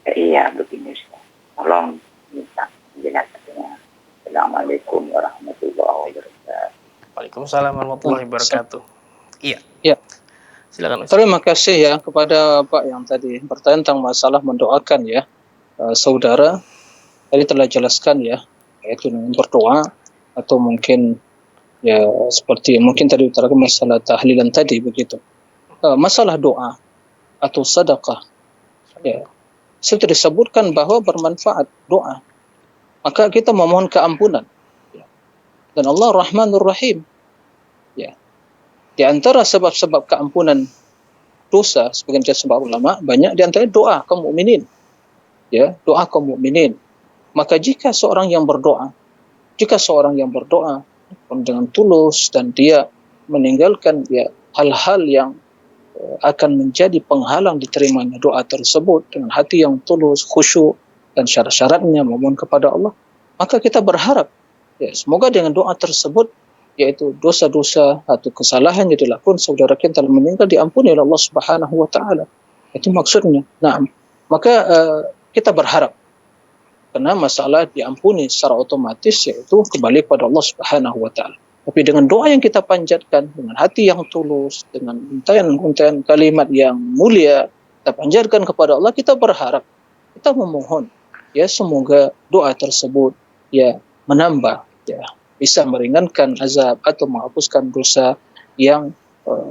Iya, begini Ustaz. Tolong minta penjelasannya. Assalamualaikum warahmatullahi wabarakatuh. Waalaikumsalam warahmatullahi wabarakatuh. Iya. Ya. Silakan Ustaz. Terima kasih ya kepada Pak yang tadi bertanya tentang masalah mendoakan ya saudara. Tadi telah jelaskan ya, yaitu dengan berdoa atau mungkin ya seperti mungkin tadi utarakan masalah tahlilan tadi begitu. Masalah doa atau sedekah, ya, sudah disebutkan bahwa bermanfaat doa. Maka kita memohon keampunan. Ya. Dan Allah Rahmanur Rahim. Ya. Di antara sebab-sebab keampunan dosa, sebagian sebab ulama, banyak di antaranya doa kaum mukminin. Ya, doa kaum mukminin. Maka jika seorang yang berdoa dengan tulus dan dia meninggalkan ya hal-hal yang akan menjadi penghalang diterimanya doa tersebut dengan hati yang tulus, khusyuk dan syarat-syaratnya memohon kepada Allah, maka kita berharap ya semoga dengan doa tersebut yaitu dosa-dosa atau kesalahan yang dilakukan saudara kita telah meninggal diampuni oleh Allah Subhanahu wa taala. Itu maksudnya. Nah, maka kita berharap karena masalah diampuni secara otomatis yaitu kembali kepada Allah Subhanahu wa taala. Tapi dengan doa yang kita panjatkan, dengan hati yang tulus, dengan untayan kalimat yang mulia, kita panjatkan kepada Allah, kita berharap, kita memohon, ya semoga doa tersebut ya menambah, ya bisa meringankan azab atau menghapuskan dosa yang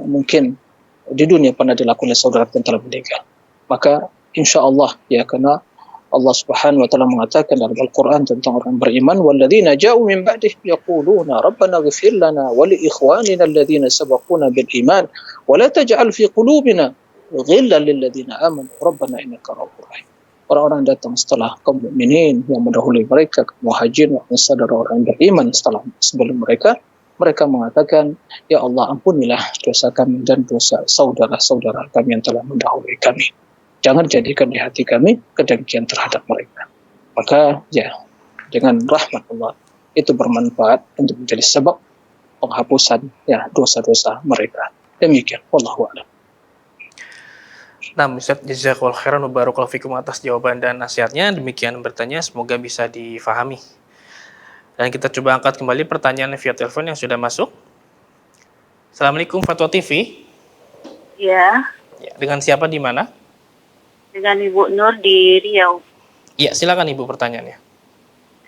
mungkin di dunia pernah dilakukan oleh saudara yang telah meninggal. Maka insya Allah ya karena Allah Subhanahu wa taala mengatakan dalam Al-Qur'an tentang orang beriman, walladzina ja'u min ba'dihim yaquluna rabbana ighfir lana wa li ikhwanina alladzina sabaquna bil iman wa la taj'al fi qulubina ghillan lil ladzina amanu rabbana innaka ra'ufur rahim. Orang-orang datang setelah kaum mukminin yang mendahului mereka, kaum muhajirin dan saudara orang beriman sebelum mereka mengatakan, ya Allah ampunilah dosa kami dan dosa saudara-saudara kami yang telah mendahului kami. Jangan jadikan di hati kami kedengkian terhadap mereka. Maka ya dengan rahmat Allah itu bermanfaat untuk menjadi sebab penghapusan ya dosa-dosa mereka. Demikian. Wallahu a'lam. Nah, Ustaz, jazakallahu khairan wa barakallahu fikum atas jawaban dan nasihatnya. Demikian bertanya, semoga bisa difahami. Dan kita coba angkat kembali pertanyaan via telepon yang sudah masuk. Assalamualaikum Fatwa TV. Ya, Dengan siapa di mana? dengan Ibu Nur di Riau. Iya, silakan Ibu pertanyaannya.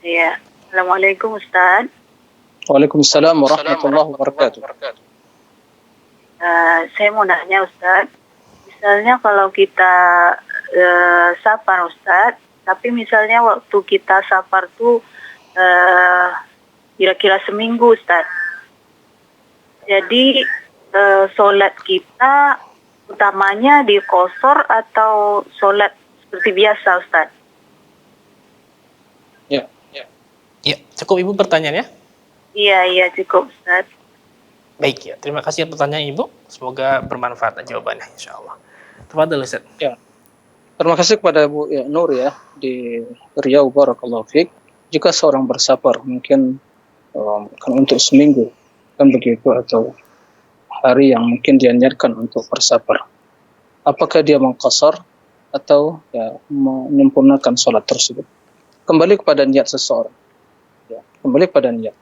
Ya, Assalamualaikum Ustaz. Waalaikumsalam warahmatullahi wabarakatuh. Saya mau nanya Ustaz, misalnya kalau kita safar Ustadz, tapi misalnya waktu kita safar tuh kira-kira seminggu Ustadz. Jadi sholat kita utamanya di qasar atau sholat seperti biasa Ustadz? Ya, cukup Ibu pertanyaannya? Iya cukup Ustadz. Baik ya, terima kasih pertanyaan Ibu. Semoga bermanfaat jawabannya insyaallah. Tafadhol Ustaz. Ya. Terima kasih kepada Bu Nur ya di Riau, barakallahu fiik. Jika seorang bersafar mungkin kan untuk seminggu kan begitu, atau hari yang mungkin dia niatkan untuk bersafar, apakah dia mengqasar atau ya menyempurnakan sholat tersebut? Kembali kepada niat seseorang. Ya, kembali pada niat.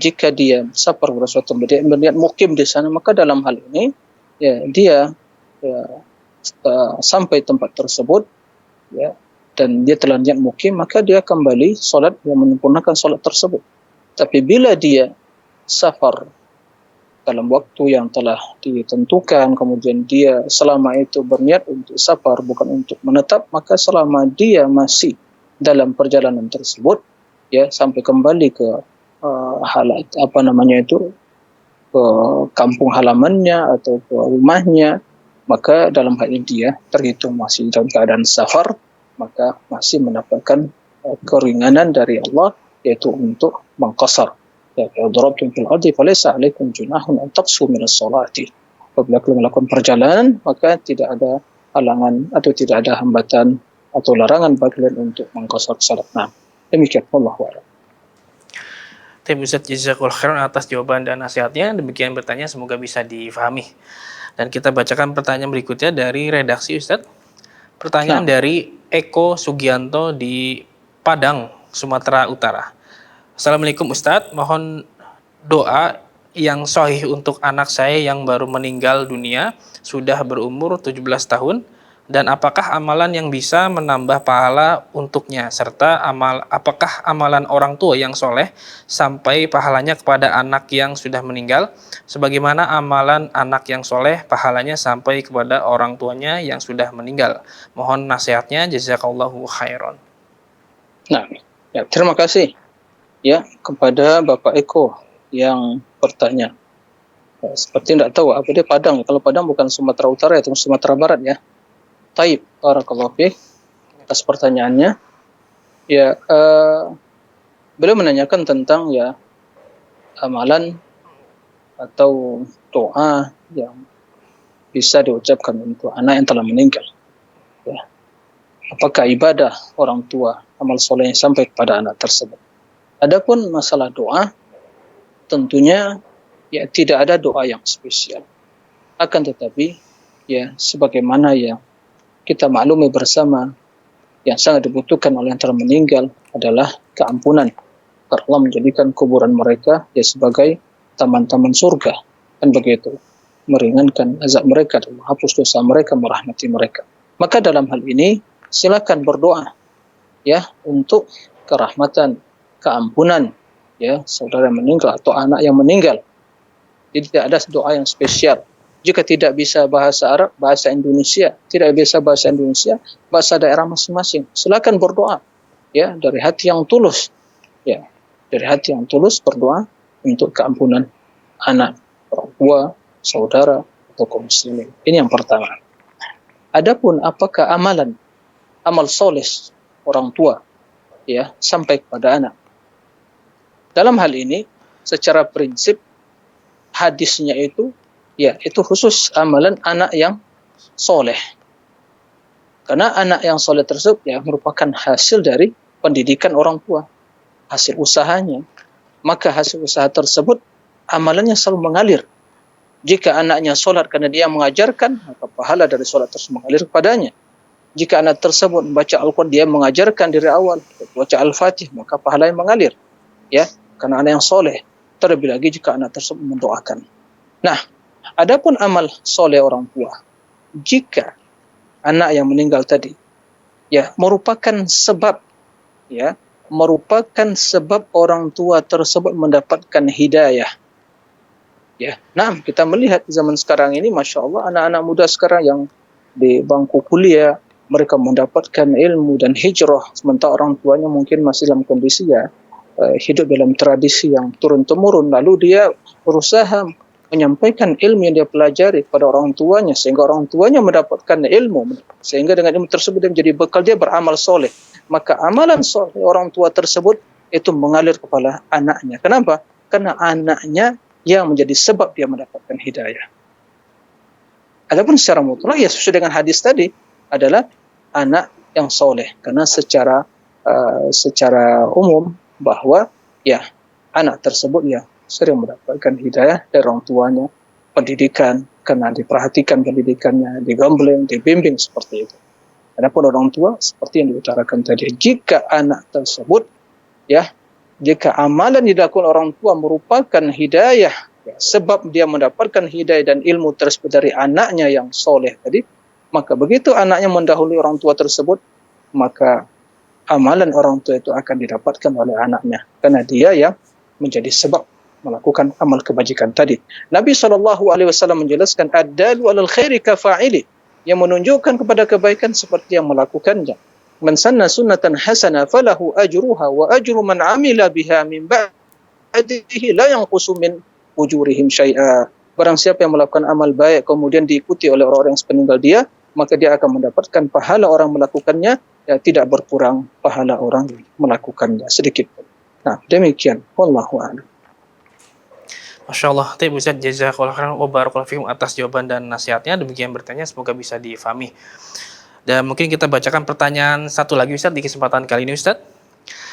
Jika dia safar pada suatu berniat mukim di sana, maka dalam hal ini ya dia sampai tempat tersebut ya, dan dia telah niat mukim, maka dia kembali sholat yang menyempurnakan sholat tersebut. Tapi bila dia safar dalam waktu yang telah ditentukan, kemudian dia selama itu berniat untuk safar bukan untuk menetap, maka selama dia masih dalam perjalanan tersebut ya sampai kembali ke ke kampung halamannya atau ke rumahnya, maka dalam hal ini dia terhitung masih dalam keadaan safar, maka masih mendapatkan keringanan dari Allah, yaitu untuk mengqasar. Ya, darabtum fil ardi falaysa 'alaikum junahun an taqsu min as-salati. Apabila kalian melakukan perjalanan, maka tidak ada halangan atau tidak ada hambatan atau larangan bagi kalian untuk mengqasar salat. Nah, demikian wallahu a'lam. Terima kasih jazakallahu khairan atas jawaban dan nasihatnya. Demikian bertanya, semoga bisa difahami. Dan kita bacakan pertanyaan berikutnya dari redaksi Ustadz. Pertanyaan dari Eko Sugianto di Padang, Sumatera Utara. Assalamualaikum Ustadz, mohon doa yang sahih untuk anak saya yang baru meninggal dunia, sudah berumur 17 tahun, dan apakah amalan yang bisa menambah pahala untuknya, serta apakah amalan orang tua yang soleh sampai pahalanya kepada anak yang sudah meninggal, sebagaimana amalan anak yang soleh pahalanya sampai kepada orang tuanya yang sudah meninggal. Mohon nasihatnya, jazakallahu khairan. Nah, ya, terima kasih ya kepada Bapak Eko yang bertanya. Ya, seperti tidak tahu apa dia Padang. Kalau Padang bukan Sumatera Utara, itu Sumatera Barat ya. Taib, barakallahu fiik atas pertanyaannya. Ya, beliau menanyakan tentang ya amalan atau doa yang bisa diucapkan untuk anak yang telah meninggal. Ya. Apakah ibadah orang tua, amal soleh yang sampai kepada anak tersebut? Adapun masalah doa, tentunya ya tidak ada doa yang spesial. Akan tetapi ya sebagaimana yang kita maklumi bersama, yang sangat dibutuhkan oleh yang telah meninggal adalah keampunan. Karena Allah menjadikan kuburan mereka ya sebagai taman-taman surga, dan begitu meringankan azab mereka dan menghapus dosa mereka, merahmati mereka. Maka dalam hal ini silakan berdoa ya untuk kerahmatan, keampunan ya saudara yang meninggal atau anak yang meninggal. Jadi tidak ada doa yang spesial. Jika tidak bisa bahasa Arab, bahasa Indonesia, tidak bisa bahasa Indonesia, bahasa daerah masing-masing, silakan berdoa ya dari hati yang tulus. Ya, dari hati yang tulus berdoa untuk keampunan anak, orang tua, saudara atau kaum muslimin. Ini yang pertama. Adapun apakah amal soleh orang tua ya sampai kepada anak? Dalam hal ini secara prinsip hadisnya itu ya itu khusus amalan anak yang soleh. Karena anak yang soleh tersebut ya merupakan hasil dari pendidikan orang tua, hasil usahanya. Maka hasil usaha tersebut amalannya selalu mengalir. Jika anaknya sholat karena dia mengajarkan, maka pahala dari sholat tersebut mengalir kepadanya. Jika anak tersebut membaca Al-Quran, dia mengajarkan dari awal, baca Al-Fatih, maka pahalanya mengalir. Ya, karena anak yang soleh. Terlebih lagi jika anak tersebut mendoakan. Nah, adapun amal soleh orang tua, jika anak yang meninggal tadi ya merupakan sebab orang tua tersebut mendapatkan hidayah. Ya, nah kita melihat zaman sekarang ini, masya Allah, anak-anak muda sekarang yang di bangku kuliah, mereka mendapatkan ilmu dan hijrah, sementara orang tuanya mungkin masih dalam kondisi hidup dalam tradisi yang turun-temurun, lalu dia berusaha menyampaikan ilmu yang dia pelajari kepada orang tuanya, sehingga orang tuanya mendapatkan ilmu, sehingga dengan ilmu tersebut dia menjadi bekal dia beramal soleh. Maka amalan soleh orang tua tersebut itu mengalir kepada anaknya. Kenapa? Karena anaknya yang menjadi sebab dia mendapatkan hidayah. Adapun secara mutlak, ya sesuai dengan hadis tadi, adalah anak yang soleh. Karena secara umum bahwa ya anak tersebut ya sering mendapatkan hidayah dari orang tuanya, pendidikan, karena diperhatikan pendidikannya, digembleng, dibimbing seperti itu. Adapun orang tua, seperti yang diutarakan tadi, jika anak tersebut, ya, jika amalan dilakukan orang tua merupakan hidayah, ya, sebab dia mendapatkan hidayah dan ilmu tersebut dari anaknya yang soleh tadi, maka begitu anaknya mendahului orang tua tersebut, maka amalan orang tua itu akan didapatkan oleh anaknya, karena dia yang menjadi sebab melakukan amal kebajikan tadi. Nabi SAW menjelaskan ad-dalu 'alal khairi kafa'ili, yang menunjukkan kepada kebaikan seperti yang melakukannya. Man sanna sunnatan hasanah falahu ajruha wa ajru man 'amila biha min ba'dihi la yanqusu min ujurihim syai'a. Barang siapa yang melakukan amal baik kemudian diikuti oleh orang-orang yang sepeninggal dia, maka dia akan mendapatkan pahala orang melakukannya, ya, tidak berkurang pahala orang melakukannya sedikit pun. Nah, demikian. Wallahu a'lam. Masya Allah, Ustaz, jazakallahu khairan wa barakallahu fikum atas jawaban dan nasihatnya. Demikian bertanya, semoga bisa difahami. Dan mungkin kita bacakan pertanyaan satu lagi, Ustaz, di kesempatan kali ini, Ustaz.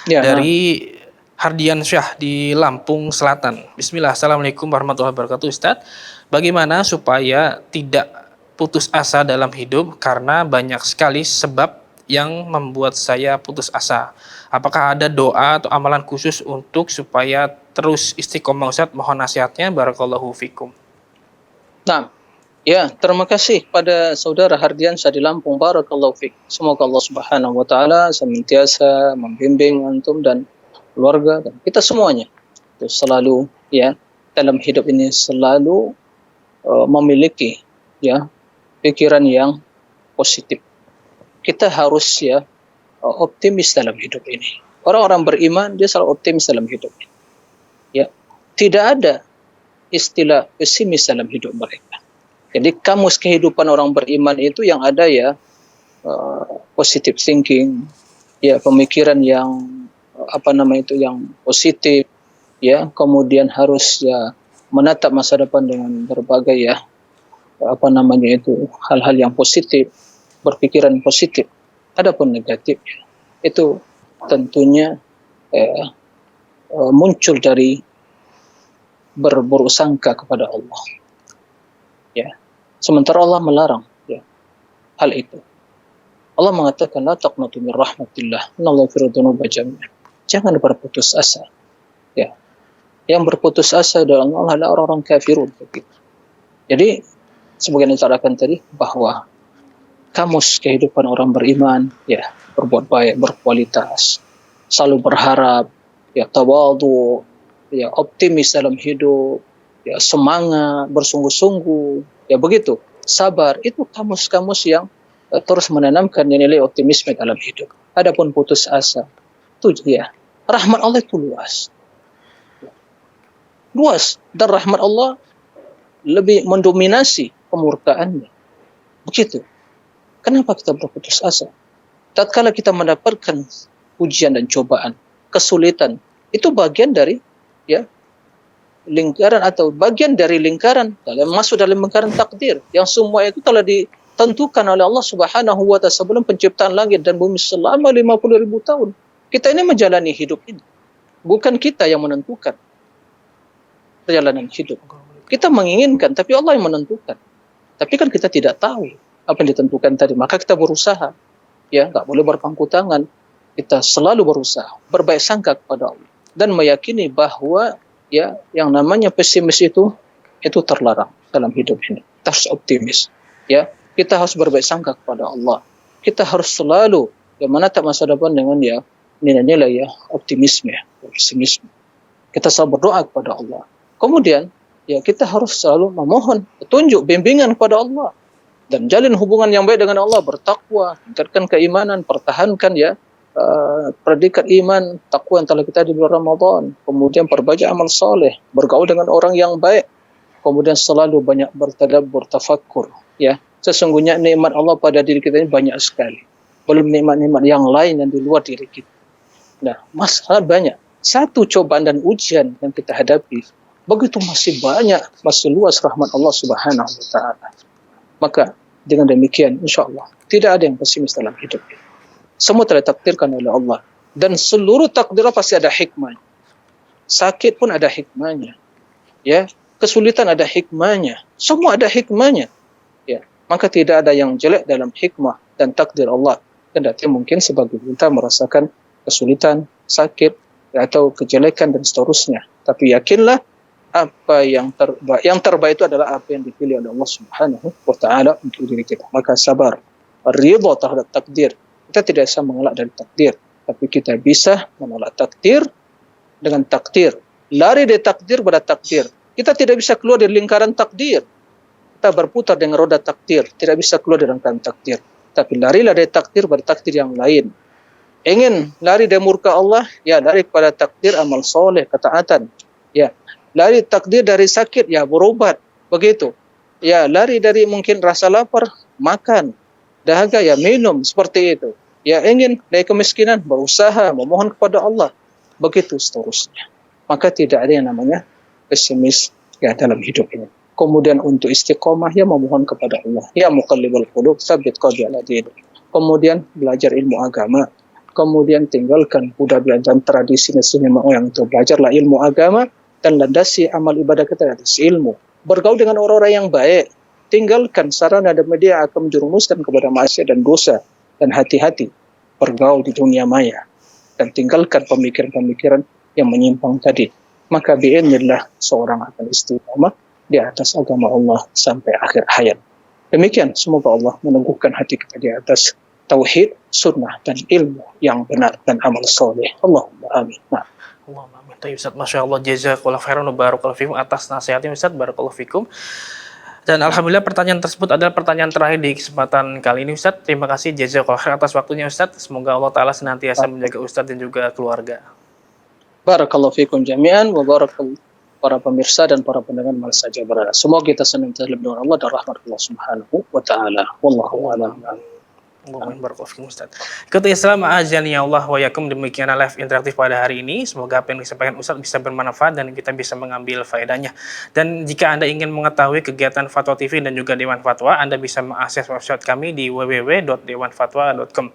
Ya, dari Hardian Syah di Lampung Selatan. Bismillah, Assalamualaikum warahmatullahi wabarakatuh, Ustaz. Bagaimana supaya tidak putus asa dalam hidup karena banyak sekali sebab yang membuat saya putus asa? Apakah ada doa atau amalan khusus untuk supaya terus istiqomah, Ustaz? Mohon nasihatnya, barakallahu fikum. Nah, ya, terima kasih pada saudara Hardiansyah di Lampung, barakallahu fik. Semoga Allah Subhanahu wa taala senantiasa membimbing antum dan keluarga dan kita semuanya itu selalu, ya, dalam hidup ini selalu memiliki, ya, pikiran yang positif. Kita harus, ya, optimis dalam hidup ini. Orang-orang beriman dia selalu optimis dalam hidup ini. Ya, tidak ada istilah pesimis dalam hidup mereka. Jadi kamus kehidupan orang beriman itu yang ada, ya, positive thinking, ya, pemikiran yang yang positif, ya, kemudian harus, ya, menatap masa depan dengan berbagai, ya, hal-hal yang positif, berpikiran positif. Adapun negatif itu tentunya muncul dari berburuk sangka kepada Allah. Ya. Sementara Allah melarang, ya, hal itu. Allah mengatakan la taqnatu min rahmatillah, innallaha yaghfiru dzunuba jami'an. Jangan berputus asa. Ya. Yang berputus asa dalam Allah adalah orang-orang kafirun. Jadi sebagaimana dikatakan tadi bahwa kamus kehidupan orang beriman, ya, berbuat baik, berkualitas, selalu berharap, ya, tawadhu, ya, optimis dalam hidup, ya, semangat, bersungguh-sungguh, ya, begitu, sabar, itu kamus-kamus yang terus menanamkan nilai optimisme dalam hidup. Adapun putus asa, itu, ya, rahmat Allah itu luas. Luas, dan rahmat Allah lebih mendominasi kemurkaannya. Begitu. Kenapa kita berputus asa? Tatkala kita mendapatkan ujian dan cobaan, kesulitan, itu bagian dari, ya, lingkaran atau bagian dari lingkaran masuk dalam lingkaran takdir yang semua itu telah ditentukan oleh Allah Subhanahu wa taala sebelum penciptaan langit dan bumi selama 50.000 tahun. Kita ini menjalani hidup ini. Bukan kita yang menentukan perjalanan hidup. Kita menginginkan, tapi Allah yang menentukan. Tapi kan kita tidak tahu apa yang ditentukan tadi, maka kita berusaha, ya, nggak boleh berpangku tangan, kita selalu berusaha berbaik sangka kepada Allah dan meyakini bahwa, ya, yang namanya pesimis itu terlarang dalam hidup ini. Kita harus optimis, ya, kita harus berbaik sangka kepada Allah, kita harus selalu, ya, menatap masa depan dengan, ya, nilai-nilai, ya, optimisme, pesimisme. Kita selalu berdoa kepada Allah, kemudian, ya, kita harus selalu memohon petunjuk bimbingan kepada Allah. Dan jalin hubungan yang baik dengan Allah, bertakwa, tingkatkan keimanan, pertahankan ya predikat iman, takwa yang telah kita di bulan Ramadan. Kemudian perbanyak amal soleh, bergaul dengan orang yang baik. Kemudian selalu banyak bertadabbur, tafakkur. Ya, sesungguhnya nikmat Allah pada diri kita ini banyak sekali. Belum nikmat-nikmat yang lain yang di luar diri kita. Nah, masalah banyak. Satu cobaan dan ujian yang kita hadapi, begitu masih banyak, masih luas rahmat Allah Subhanahu wa Ta'ala. Maka dengan demikian, insya Allah tidak ada yang pesimis dalam hidup ini. Semua telah ditakdirkan oleh Allah, dan seluruh takdir pasti ada hikmahnya. Sakit pun ada hikmahnya, ya. Kesulitan ada hikmahnya, semua ada hikmahnya, ya. Maka tidak ada yang jelek dalam hikmah dan takdir Allah. Kendati mungkin sebagian kita merasakan kesulitan, sakit, atau kejelekan dan seterusnya. Tapi yakinlah apa yang terbaik itu adalah apa yang dipilih oleh Allah Subhanahu wa Ta'ala untuk diri kita. Maka sabar, ridha terhadap takdir. Kita tidak bisa mengelak dari takdir, tapi kita bisa menolak takdir dengan takdir. Lari dari takdir pada takdir. Kita tidak bisa keluar dari lingkaran takdir. Kita berputar dengan roda takdir, tidak bisa keluar dari lingkaran takdir. Tapi larilah dari takdir pada takdir yang lain. Ingin lari dari murka Allah, ya lari pada takdir amal soleh, ketaatan. Ya, lari takdir dari sakit, ya berobat, begitu. Ya, lari dari mungkin rasa lapar, makan. Dahaga, ya minum, seperti itu. Ya, ingin dari kemiskinan, berusaha, memohon kepada Allah. Begitu seterusnya. Maka tidak ada yang namanya pesimis ya dalam hidup ini. Kemudian untuk istiqomah, ya memohon kepada Allah. Ya muqallibal qulub, tsabbit qalbi ala dinik. Kemudian belajar ilmu agama. Kemudian tinggalkan budaya-budaya tradisi nenek moyang itu. Belajarlah ilmu agama dan landasi amal ibadah kita atas ilmu. Bergaul dengan orang-orang yang baik. Tinggalkan sarana dan media akan menjerumuskan kepada maksiat dan dosa. Dan hati-hati bergaul di dunia maya. Dan tinggalkan pemikiran-pemikiran yang menyimpang tadi. Maka bi'idznillah seorang akan istiqamah di atas agama Allah sampai akhir hayat. Demikian, semoga Allah meneguhkan hati kita di atas tauhid, sunnah, dan ilmu yang benar dan amal soleh. Allahumma amin. Nah. Allahumma amin. Ustaz, Masya Allah, jazakallahu khairan wa barakallahu fikum atas nasihatnya Ustaz, barakallahu fikum. Dan alhamdulillah pertanyaan tersebut adalah pertanyaan terakhir di kesempatan kali ini Ustaz. Terima kasih jazakallahu khairan atas waktunya Ustaz. Semoga Allah Ta'ala senantiasa menjaga Ustaz dan juga keluarga. Barakallahu fikum jami'an wa barakallahu para pemirsa dan para pendengar mana saja berada. Semoga kita senantiasa lebih dengan Allah dan rahmat Allah Subhanahu wa Ta'ala. Wallahu a'lam. Ketua Islam azani ya Allah wa yakum, demikianlah live interaktif pada hari ini. Semoga apa yang disampaikan Ustaz bisa bermanfaat dan kita bisa mengambil faedahnya. Dan jika Anda ingin mengetahui kegiatan Fatwa TV dan juga Dewan Fatwa, Anda bisa mengakses website kami di www.dewanfatwa.com.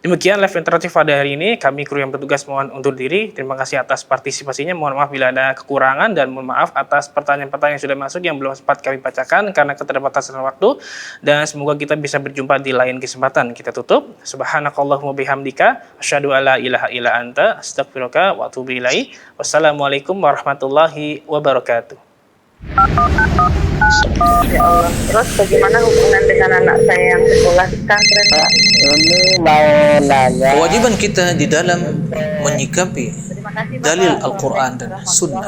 Demikian live interaktif pada hari ini. Kami kru yang bertugas mohon undur diri. Terima kasih atas partisipasinya. Mohon maaf bila ada kekurangan dan mohon maaf atas pertanyaan-pertanyaan yang sudah masuk yang belum sempat kami bacakan karena keterbatasan waktu. Dan semoga kita bisa berjumpa di lain kesempatan. Kita tutup. Subhanakallahumma bihamdika asyhadu alla ilaha illa anta astaghfiruka wa atubu ilaik. Wassalamualaikum warahmatullahi wabarakatuh. Ya Allah, terus bagaimana hubungan dengan anak saya yang sekolah di pesantren, Pak? Ini mau nanya. Kewajiban kita di dalam menyikapi Terima kasih, Bapak. dalil Al-Quran dan Sunnah